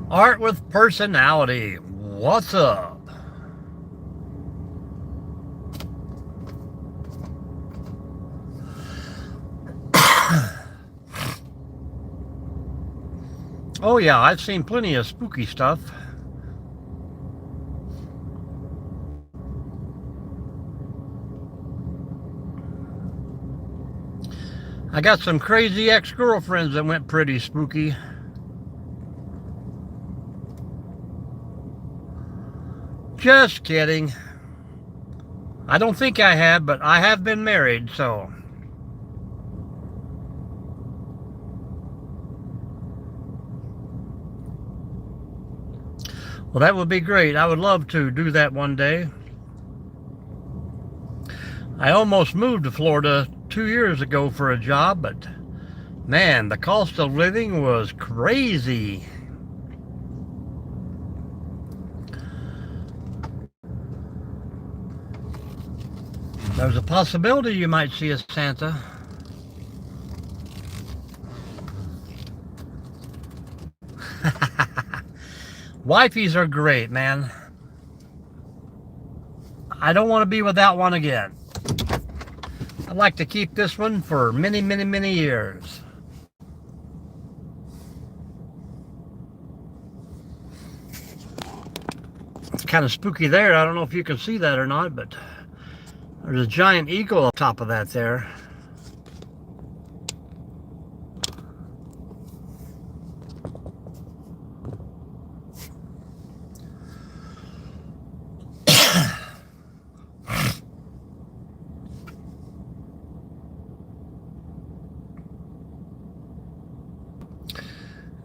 Art with personality. What's up? Oh yeah, I've seen plenty of spooky stuff. I got some crazy ex-girlfriends that went pretty spooky. Just kidding. I don't think I have, but I have been married, so. Well, that would be great. I would love to do that one day. I almost moved to Florida 2 years ago for a job, but man, the cost of living was crazy. There's a possibility you might see a Santa. Wifeys are great, man. I don't want to be without one again. I'd like to keep this one for many, many, many years. It's kind of spooky there. I don't know if you can see that or not, but there's a giant eagle up top of that there.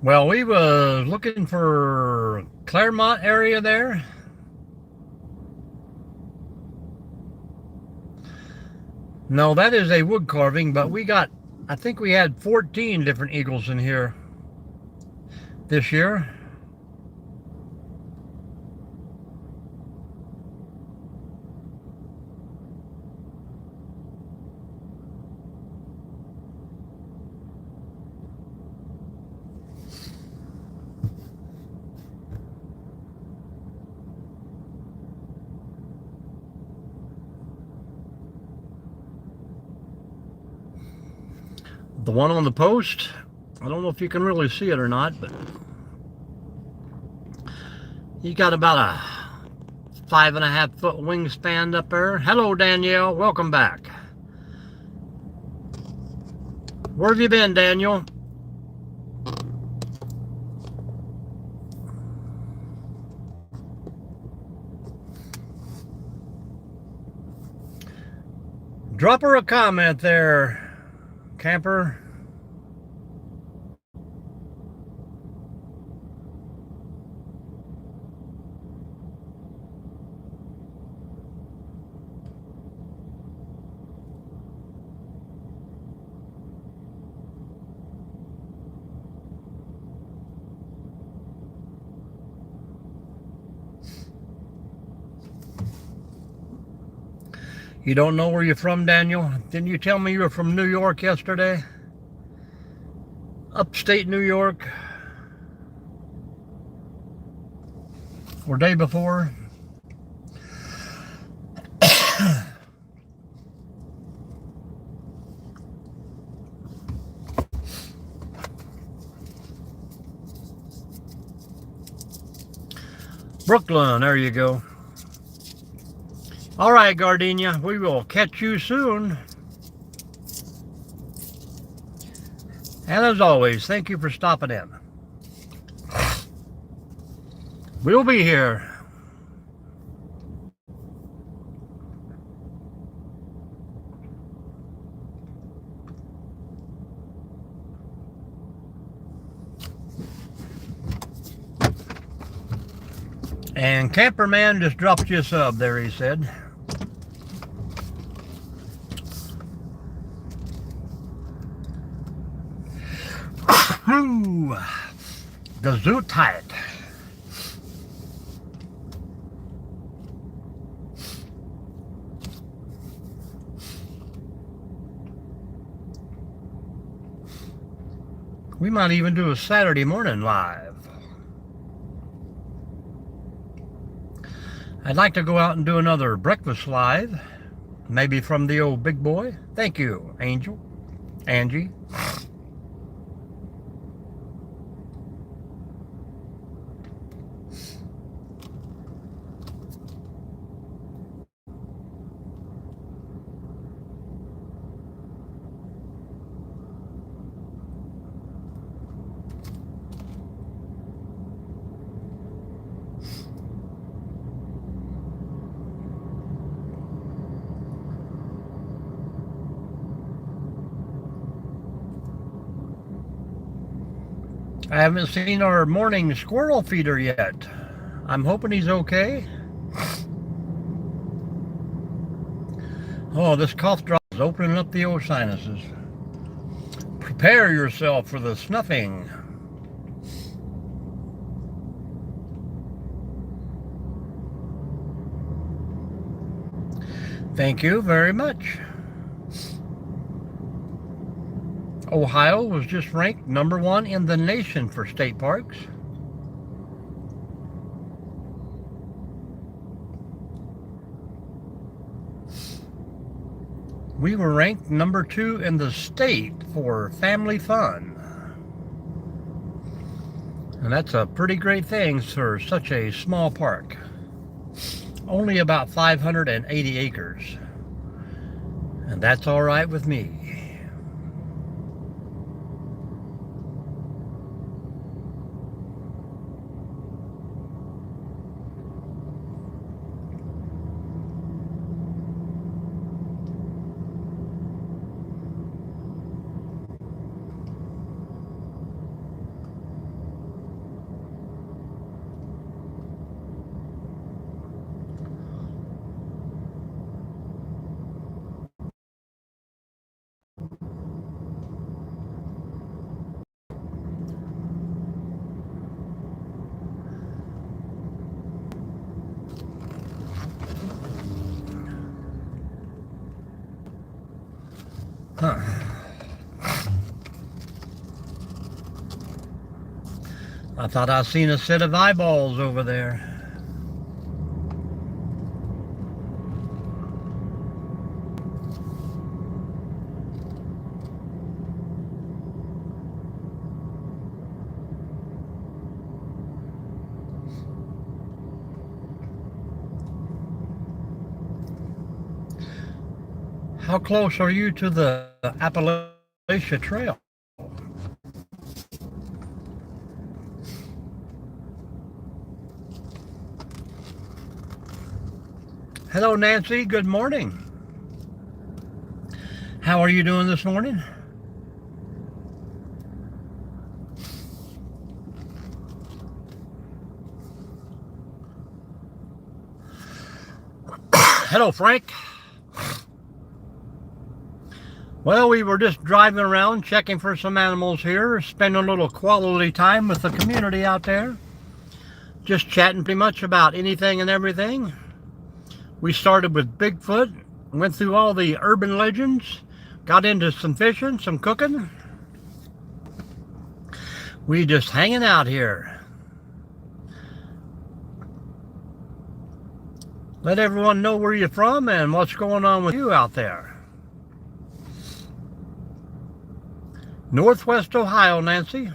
Well, we were looking for Claremont area there. No, that is a wood carving, but we got, I think we had 14 different eagles in here this year. The one on the post, I don't know if you can really see it or not, but he got about a 5.5 foot wingspan up there. Hello, Danielle. Welcome back. Where have you been, Daniel? Drop her a comment there, camper. You don't know where you're from, Daniel? Didn't you tell me you were from New York yesterday? Upstate New York? Or day before? Brooklyn, there you go. All right, Gardenia, we will catch you soon. And as always, thank you for stopping in. We'll be here. And Camperman just dropped you a sub there, he said. Gesundheit. We might even do a Saturday morning live. I'd like to go out and do another breakfast live. Maybe from the old big boy. Thank you, Angie. I haven't seen our morning squirrel feeder yet. I'm hoping he's okay. Oh, this cough drop is opening up the old sinuses. Prepare yourself for the snuffing. Thank you very much. Ohio was just ranked #1 in the nation for state parks. We were ranked #2 in the state for family fun. And that's a pretty great thing for such a small park. Only about 580 acres. And that's all right with me. Huh. I thought I seen a set of eyeballs over there. How close are you to the Appalachia Trail? Hello, Nancy. Good morning. How are you doing this morning? Hello, Frank. Well, we were just driving around, checking for some animals here, spending a little quality time with the community out there. Just chatting pretty much about anything and everything. We started with Bigfoot, went through all the urban legends, got into some fishing, some cooking. We just hanging out here. Let everyone know where you're from and what's going on with you out there. Northwest Ohio, Nancy.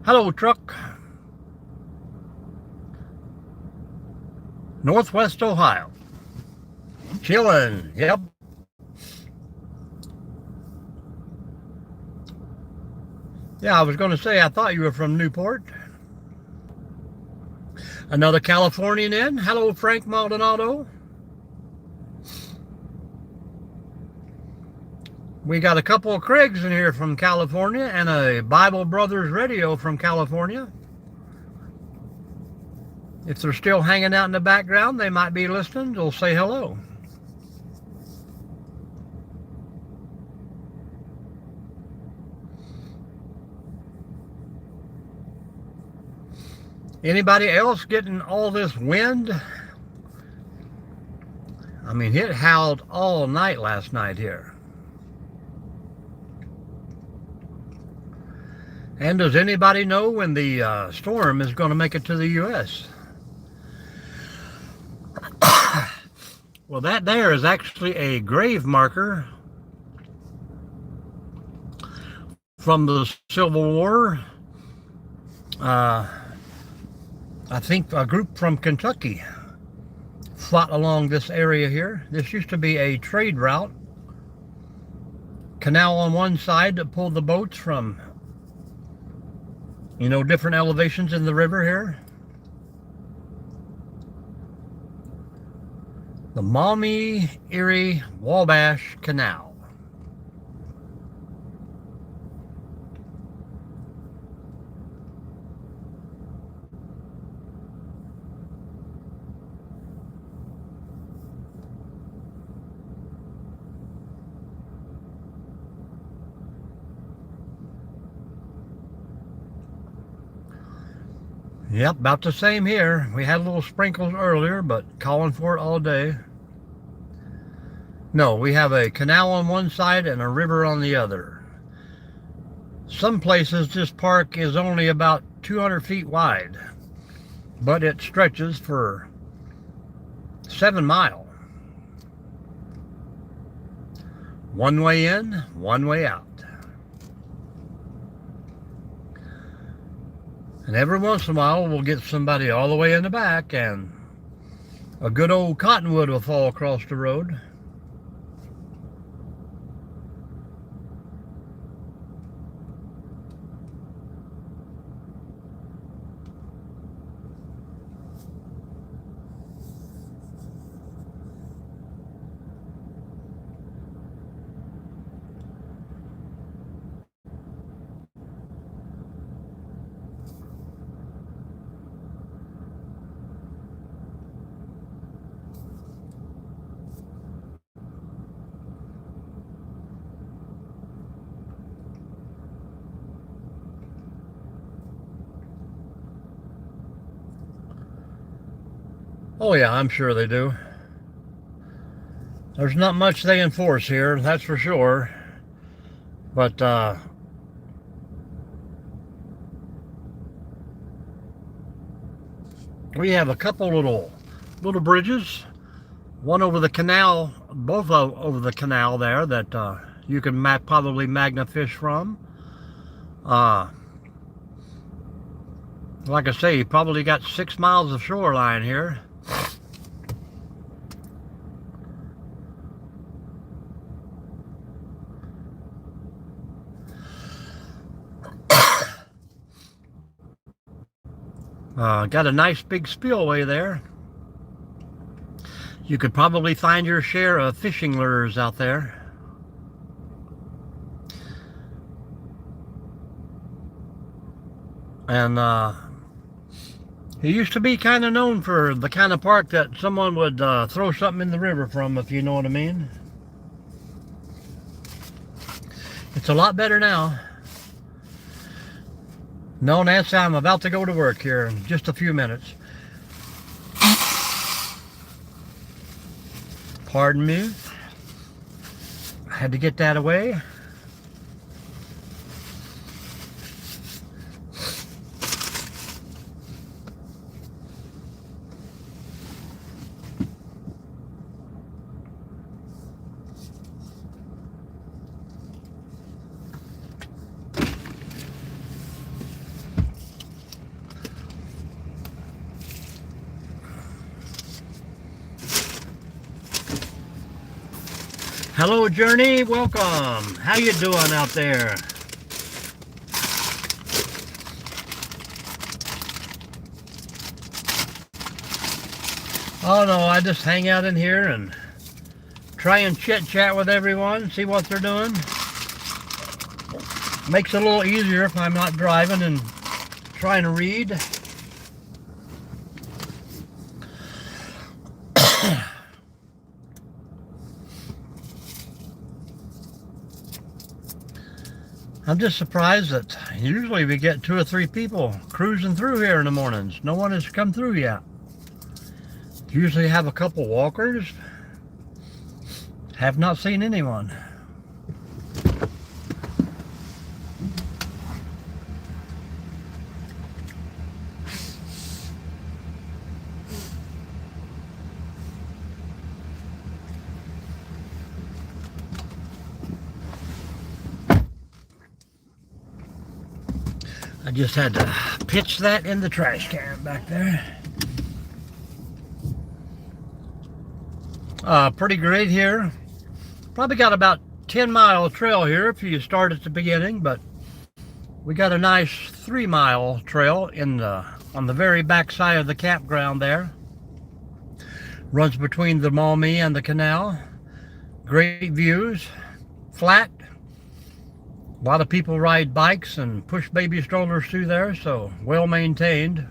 Hello, truck. Northwest Ohio. Chilling. Yep. Yeah, I was going to say, I thought you were from Newport. Another Californian in. Hello, Frank Maldonado. We got a couple of Craigs in here from California and a Bible Brothers Radio from California. If they're still hanging out in the background, they might be listening. They'll say hello. Anybody else getting all this wind? I mean, it howled all night last night here. And does anybody know when the storm is going to make it to the U.S.? Well, that there is actually a grave marker from the Civil War. I think a group from Kentucky fought along this area here. This used to be a trade route. Canal on one side that pulled the boats from, you know, different elevations in the river here. The Maumee Erie Wabash Canal. Yep, about the same here. We had little sprinkles earlier, but calling for it all day. No, we have a canal on one side and a river on the other. Some places this park is only about 200 feet wide, but it stretches for 7 miles. One way in, one way out. And every once in a while, we'll get somebody all the way in the back and a good old cottonwood will fall across the road. Oh yeah, I'm sure they do. There's not much they enforce here, that's for sure. But we have a couple little bridges. One over the canal, both over the canal there that you can probably magna fish from. Like I say, you probably got 6 miles of shoreline here. Got a nice big spillway there. You could probably find your share of fishing lures out there. And it used to be kind of known for the kind of park that someone would throw something in the river from, if you know what I mean. It's a lot better now. No, Nancy, I'm about to go to work here in just a few minutes. Pardon me. I had to get that away. Hello, Journey. Welcome. How you doing out there? Oh no, I just hang out in here and try and chit-chat with everyone, see what they're doing. Makes it a little easier if I'm not driving and trying to read. I'm just surprised that usually we get 2 or 3 people cruising through here in the mornings. No one has come through yet. Usually have a couple walkers. Have not seen anyone. I just had to pitch that in the trash can back there. Pretty great here. Probably got about 10-mile trail here if you start at the beginning, but we got a nice 3-mile trail on the very back side of the campground there. Runs between the Maumee and the canal. Great views, flat. A lot of people ride bikes and push baby strollers through there, so well maintained.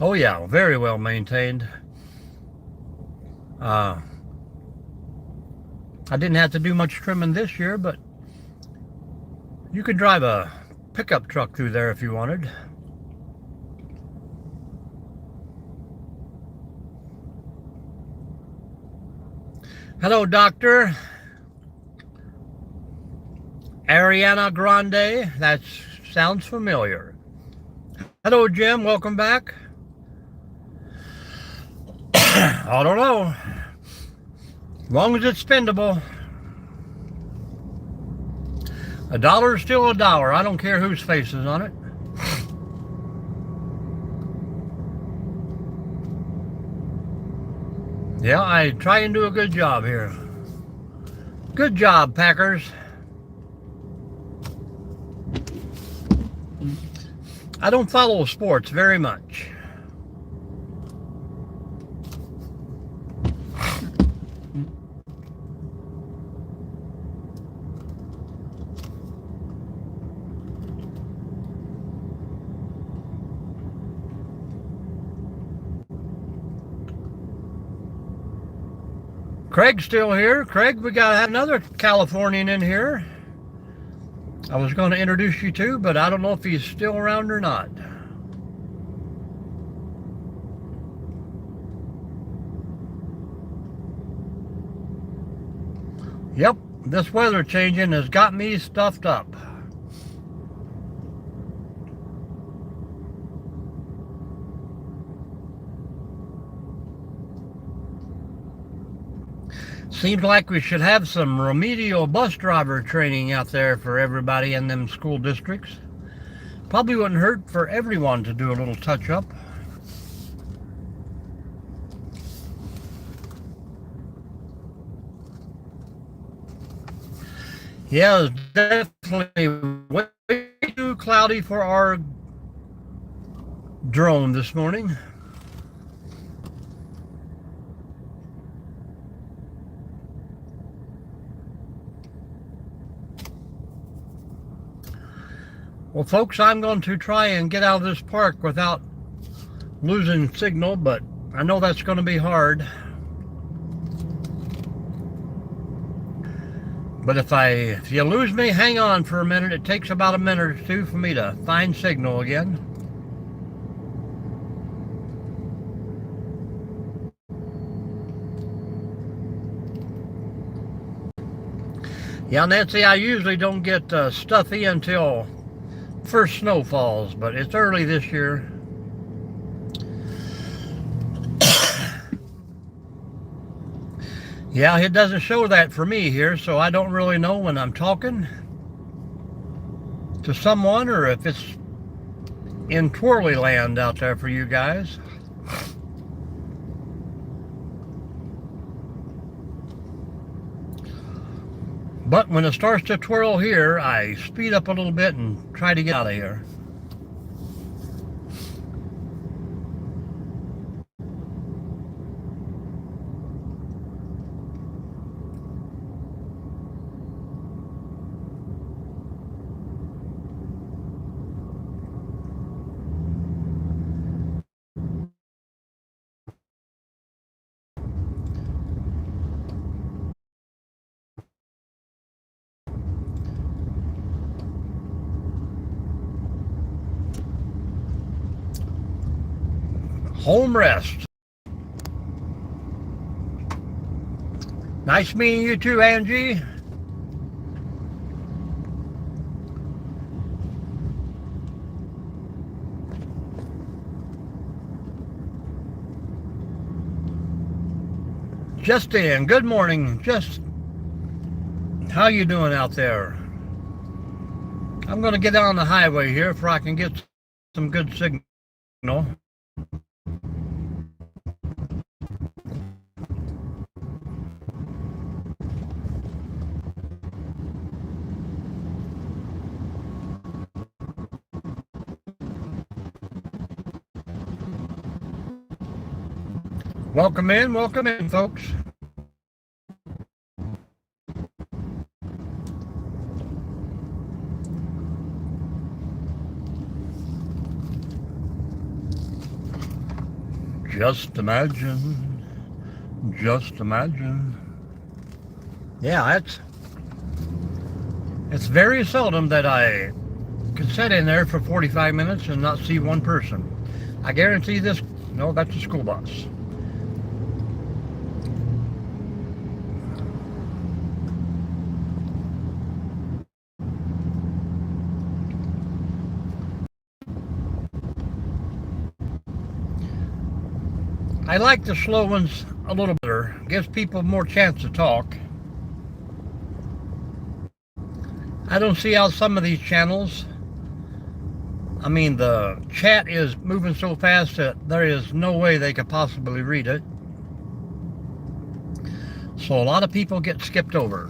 Oh yeah, very well maintained. I didn't have to do much trimming this year, but you could drive a pickup truck through there if you wanted. Hello, Doctor. Ariana Grande, that sounds familiar. Hello, Jim, welcome back. I don't know. As long as it's spendable. $1 is still $1. I don't care whose face is on it. Yeah, I try and do a good job here. Good job, Packers. I don't follow sports very much. Craig's still here. Craig, we got to have another Californian in here. I was going to introduce you to, but I don't know if he's still around or not. Yep, this weather changing has got me stuffed up. Seems like we should have some remedial bus driver training out there for everybody in them school districts. Probably wouldn't hurt for everyone to do a little touch-up. Yeah, it's definitely way too cloudy for our drone this morning. Well, folks, I'm going to try and get out of this park without losing signal, but I know that's going to be hard. But if you lose me, hang on for a minute. It takes about a minute or two for me to find signal again. Yeah, Nancy, I usually don't get stuffy until first snow falls, but it's early this year. Yeah, it doesn't show that for me here, so I don't really know when I'm talking to someone or if it's in twirly land out there for you guys. But when it starts to twirl here, I speed up a little bit and try to get out of here. Home rest. Nice meeting you too, Angie. Justin, good morning. Just how you doing out there? I'm going to get on the highway here if I can get some good signal. Welcome in, folks. Just imagine. Yeah, it's very seldom that I can sit in there for 45 minutes and not see one person. I guarantee this, no, that's a school bus. I like the slow ones a little better. Gives people more chance to talk. I don't see how some of these channels, I mean, the chat is moving so fast that there is no way they could possibly read it. So a lot of people get skipped over.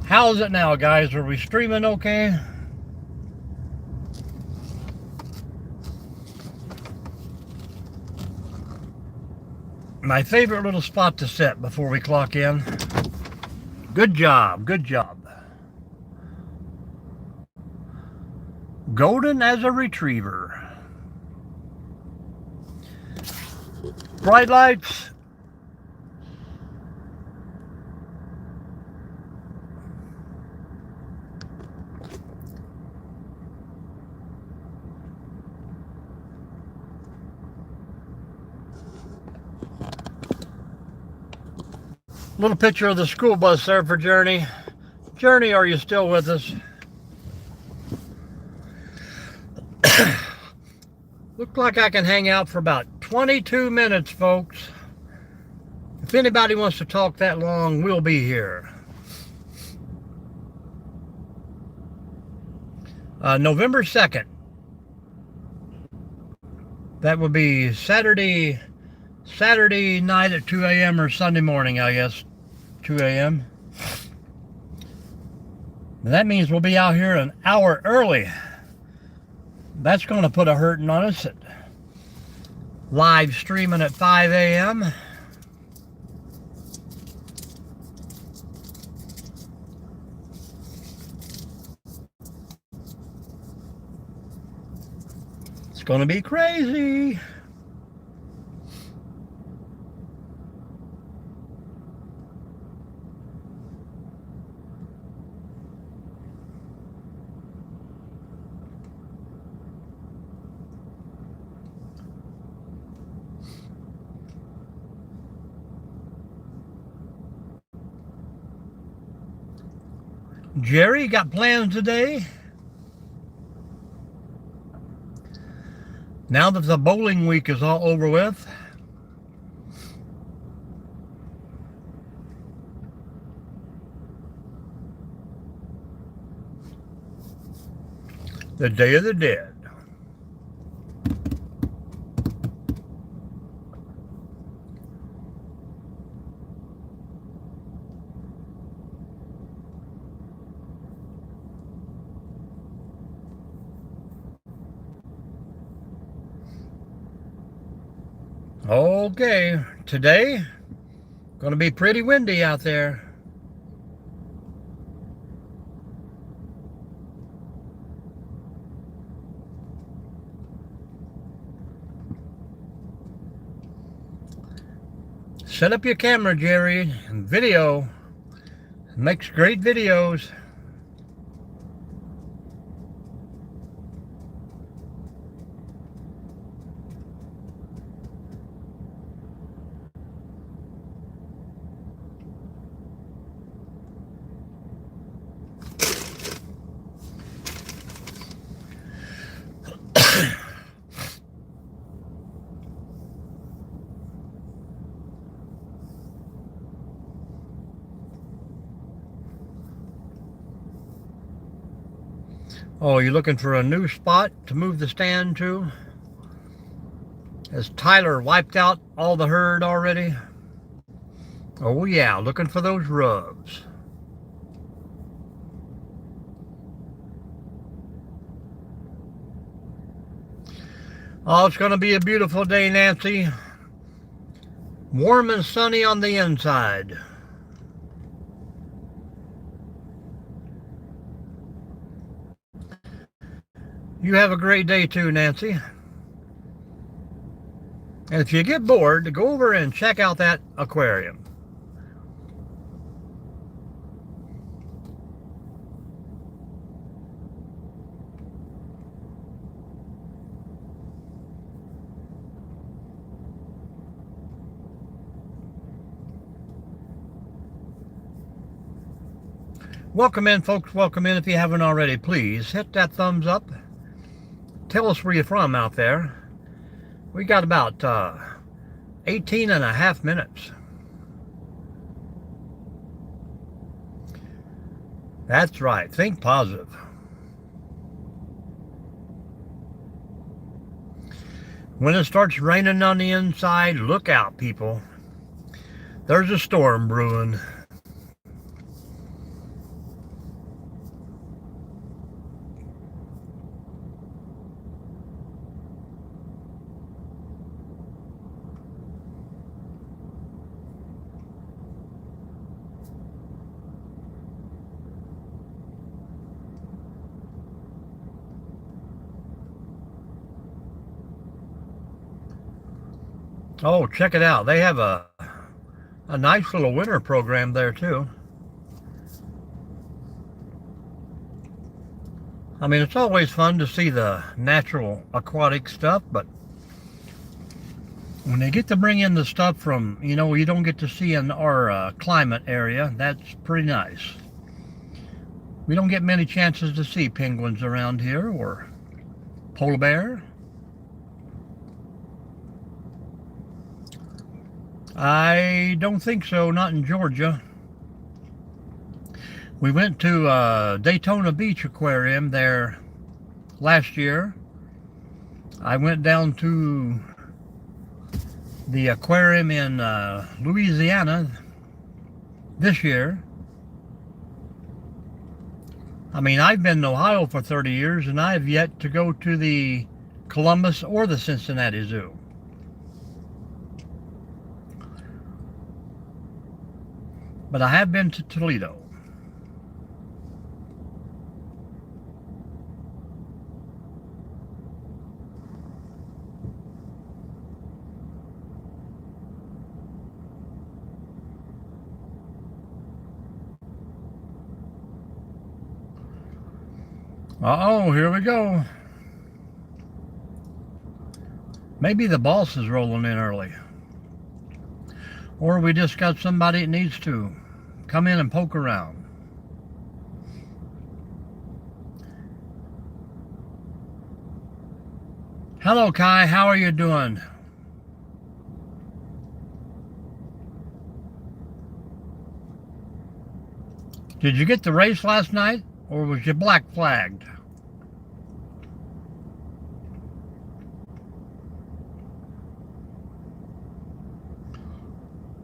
How's it now, guys? Are we streaming okay? My favorite little spot to sit before we clock in. Good job. Golden as a retriever. Bright lights. Little picture of the school bus there for Journey. Journey, are you still with us? Look like I can hang out for about 22 minutes, folks. If anybody wants to talk that long, we'll be here. November 2nd. That would be Saturday night at 2 a.m. or Sunday morning, I guess. 2 a.m. That means we'll be out here an hour early. That's going to put a hurting on us. Live streaming at 5 a.m. It's going to be crazy. Jerry, got plans today? Now that the bowling week is all over with, The Day of the Dead. Okay, today gonna be pretty windy out there. Set up your camera, Jerry, and video. Makes great videos. Oh, you're looking for a new spot to move the stand to? Has Tyler wiped out all the herd already? Oh yeah, looking for those rubs. Oh, it's going to be a beautiful day, Nancy. Warm and sunny on the inside. You have a great day too, Nancy. And if you get bored, go over and check out that aquarium. Welcome in, folks. Welcome in. If you haven't already, please hit that thumbs up. Tell us where you're from out there. We got about 18 and a half minutes. That's right. Think positive. When it starts raining on the inside, look out, people. There's a storm brewing. Oh, check it out. They have a nice little winter program there too. I mean, it's always fun to see the natural aquatic stuff, but when they get to bring in the stuff from, you don't get to see in our climate area, that's pretty nice. We don't get many chances to see penguins around here or polar bear. I don't think so, not in Georgia. We went to Daytona Beach Aquarium there last year. I went down to the aquarium in Louisiana this year. I mean, I've been in Ohio for 30 years and I've yet to go to the Columbus or the Cincinnati Zoo. But I have been to Toledo. Uh-oh, here we go. Maybe the boss is rolling in early. Or we just got somebody that needs to come in and poke around. Hello, Kai. How are you doing? Did you get the race last night, or was you black flagged?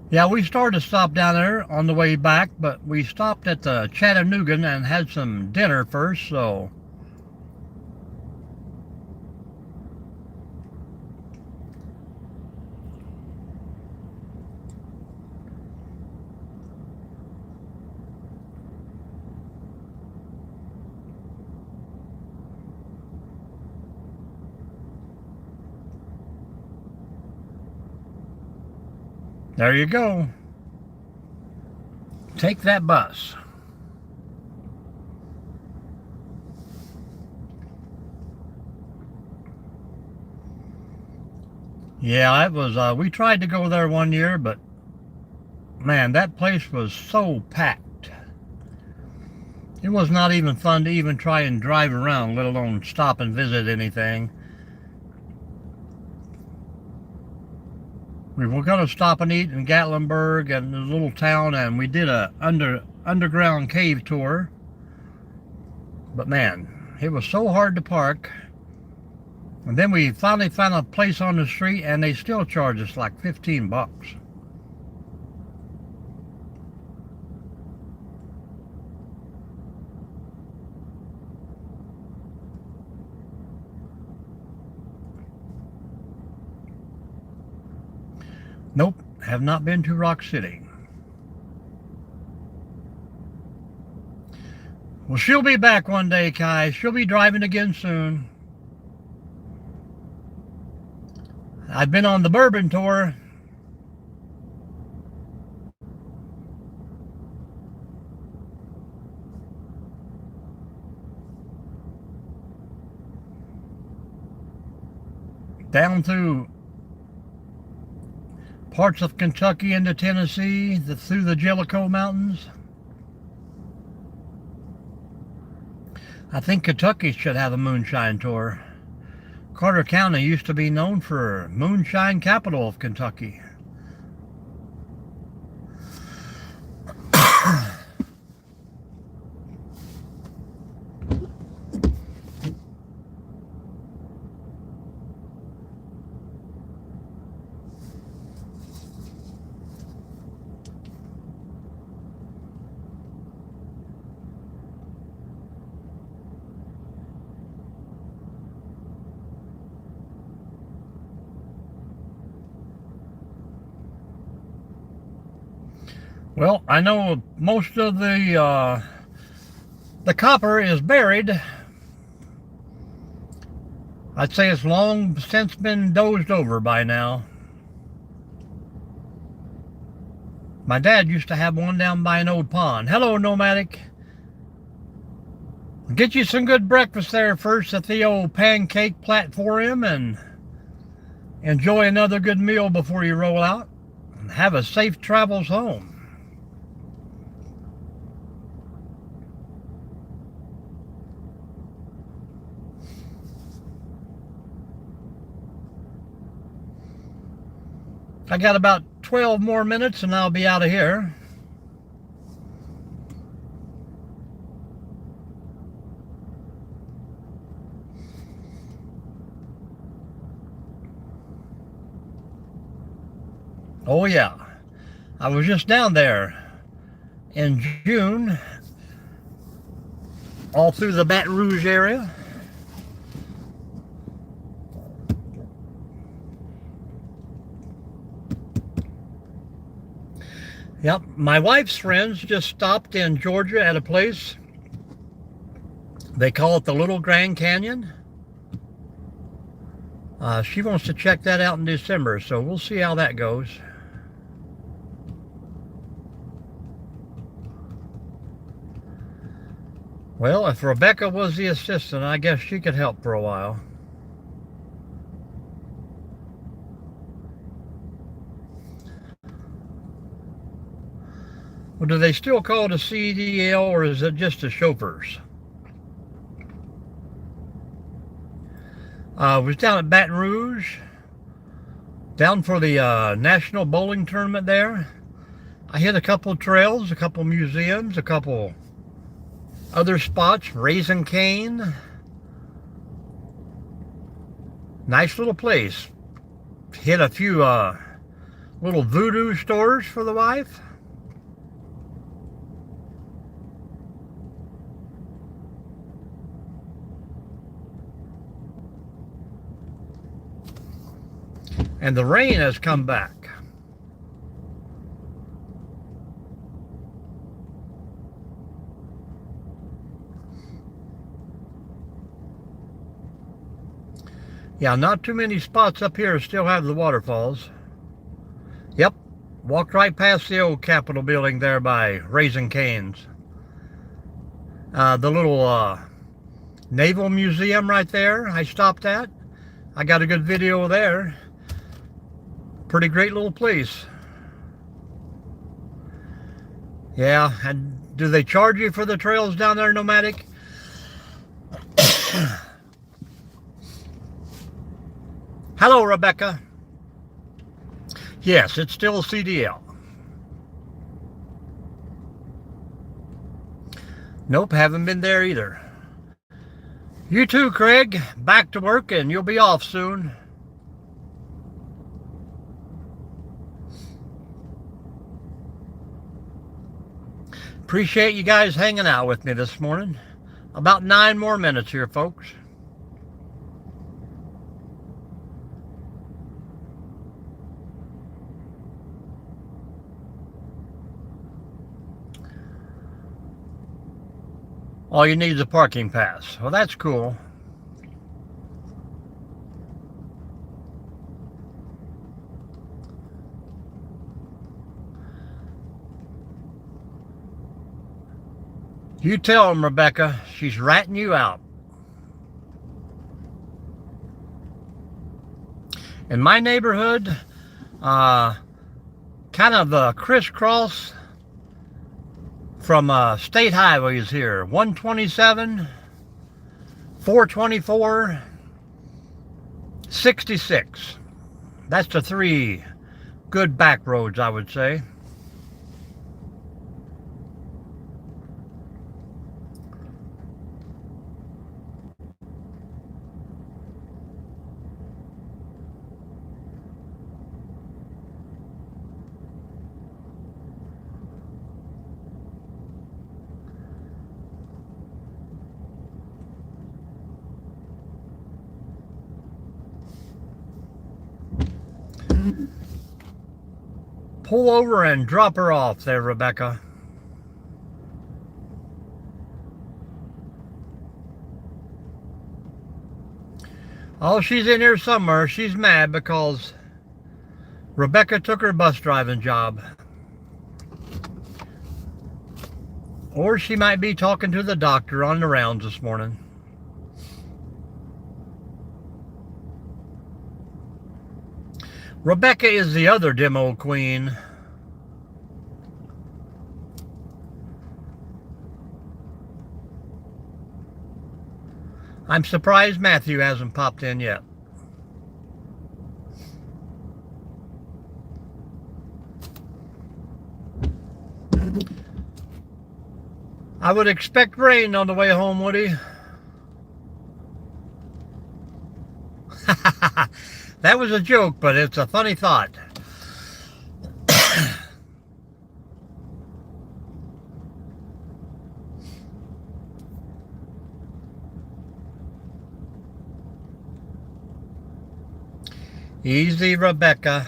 Yeah, we started to stop down there on the way back, but we stopped at the Chattanooga and had some dinner first, so there you go. Take that bus. Yeah, it was, we tried to go there one year, but man, that place was so packed. It was not even fun to even try and drive around, let alone stop and visit anything. We were going to stop and eat in Gatlinburg and a little town, and we did a underground cave tour. But man, it was so hard to park. And then we finally found a place on the street, and they still charge us like 15 bucks. Nope, have not been to Rock City. Well, she'll be back one day, Kai. She'll be driving again soon. I've been on the bourbon tour. Down through parts of Kentucky into Tennessee, through the Jellicoe Mountains. I think Kentucky should have a moonshine tour. Carter County used to be known for moonshine capital of Kentucky. Well, I know most of the copper is buried. I'd say it's long since been dozed over by now. My dad used to have one down by an old pond. Hello, Nomadic. Get you some good breakfast there first at the old pancake platform and enjoy another good meal before you roll out. And have a safe travels home. I got about 12 more minutes and I'll be out of here. Oh yeah, I was just down there in June, all through the Baton Rouge area. Yep, my wife's friends just stopped in Georgia at a place. They call it the Little Grand Canyon. She wants to check that out in December, so we'll see how that goes. Well, if Rebecca was the assistant, I guess she could help for a while. Well, do they still call it a CDL, or is it just the chauffeurs? Was down at Baton Rouge, down for the National Bowling Tournament there. I hit a couple of trails, a couple of museums, a couple other spots, Raising Cane. Nice little place. Hit a few Little voodoo stores for the wife. And the rain has come back. Yeah, not too many spots up here still have the waterfalls. Yep, walked right past the old Capitol building there by Raising Cane's. The little Naval Museum right there I stopped at. I got a good video there. Pretty great little place. Yeah, and do they charge you for the trails down there, Nomadic? Hello, Rebecca. Yes, it's still CDL. Nope, haven't been there either. You too, Craig. Back to work and you'll be off soon. Appreciate you guys hanging out with me this morning. About 9 more minutes here, folks. All you need is a parking pass. Well, that's cool. You tell him, Rebecca. She's ratting you out. In my neighborhood, kind of crisscross from state highways here. 127, 424, 66. That's the 3 good back roads, I would say. Pull over and drop her off there, Rebecca. Oh, she's in here somewhere. She's mad because Rebecca took her bus driving job. Or she might be talking to the doctor on the rounds this morning. Rebecca is the other demo queen. I'm surprised Matthew hasn't popped in yet. I would expect rain on the way home, Woody. That was a joke, but it's a funny thought. Easy, Rebecca.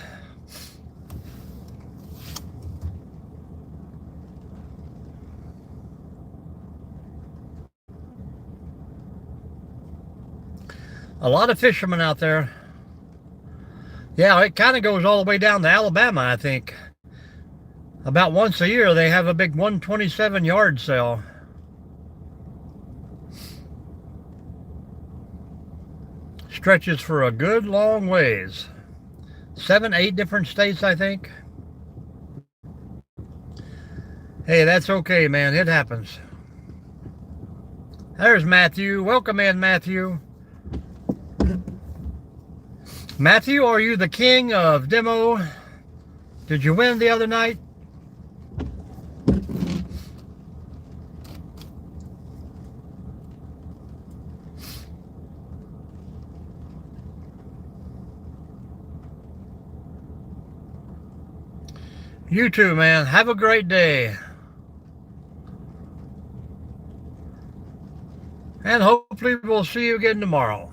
A lot of fishermen out there. Yeah, it kind of goes all the way down to Alabama, I think. About once a year, they have a big 127 yard sale. Stretches for a good long ways. 7, 8 different states, I think. Hey, that's okay, man. It happens. There's Matthew. Welcome in, Matthew. Matthew, are you the king of demo? Did you win the other night? You too, man. Have a great day. And hopefully we'll see you again tomorrow.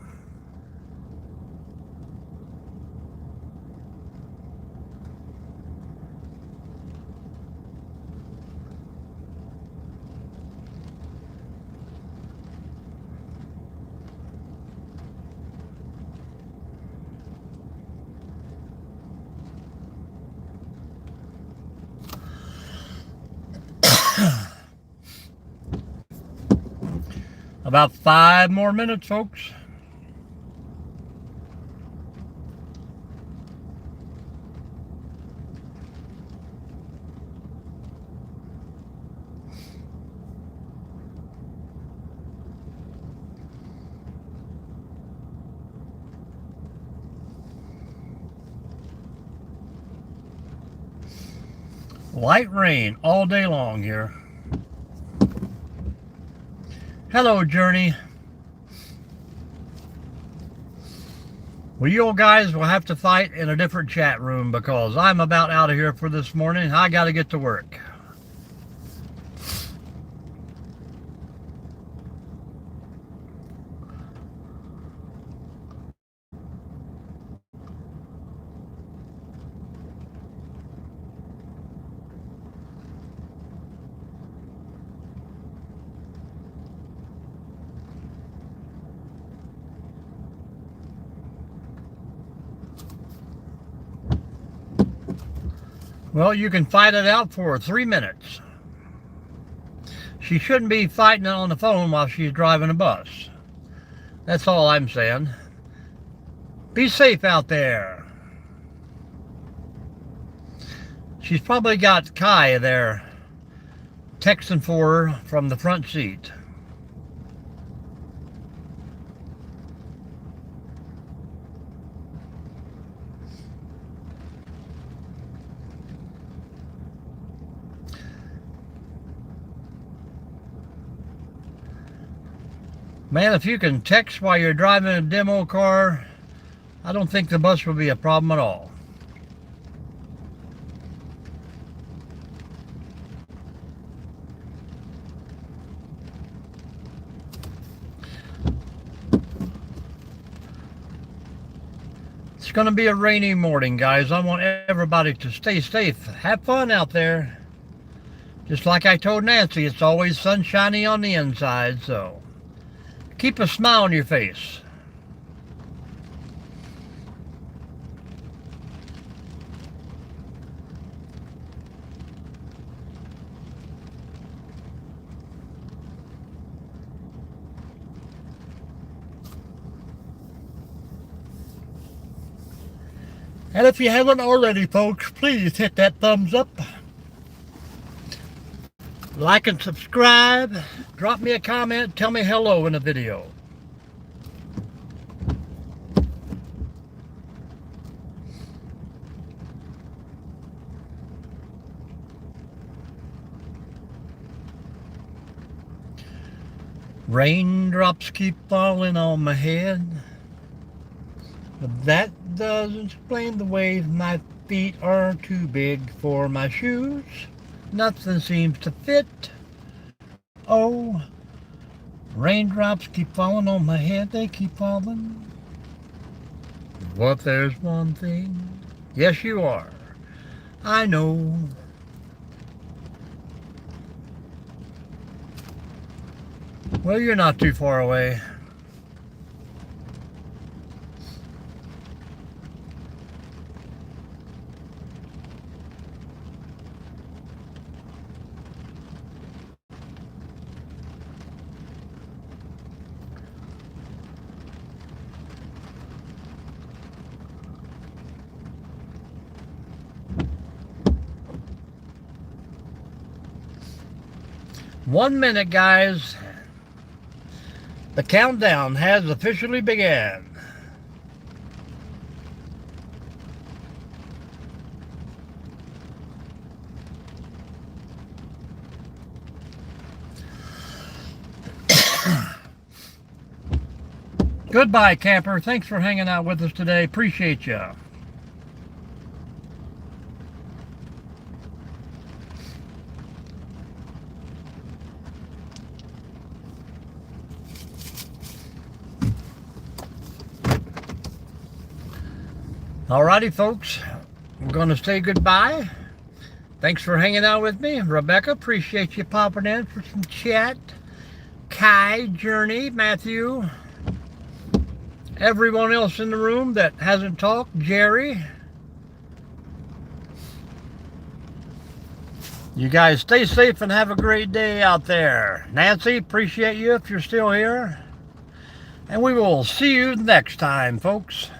About 5 more minutes, folks. Light rain all day long here. Hello, Journey. Well, you guys will have to fight in a different chat room because I'm about out of here for this morning. I got to get to work. Well, you can fight it out for 3 minutes. She shouldn't be fighting it on the phone while she's driving a bus. That's all I'm saying. Be safe out there. She's probably got Kai there texting for her from the front seat. Man, if you can text while you're driving a demo car, I don't think the bus will be a problem at all. It's going to be a rainy morning, guys. I want everybody to stay safe. Have fun out there. Just like I told Nancy, it's always sunshiny on the inside, so keep a smile on your face. And if you haven't already, folks, please hit that thumbs up. Like and subscribe. Drop me a comment. Tell me hello in the video. Raindrops keep falling on my head, but that doesn't explain the way my feet are too big for my shoes. Nothing seems to fit. Oh, raindrops keep falling on my head, they keep falling. But there's one thing, yes you are, I know. Well, you're not too far away. One minute, guys. The countdown has officially begun. Goodbye, camper. Thanks for hanging out with us today. Appreciate ya. Alrighty, folks. We're going to say goodbye. Thanks for hanging out with me. Rebecca, appreciate you popping in for some chat. Kai, Journey, Matthew, everyone else in the room that hasn't talked, Jerry. You guys stay safe and have a great day out there. Nancy, appreciate you if you're still here. And we will see you next time, folks.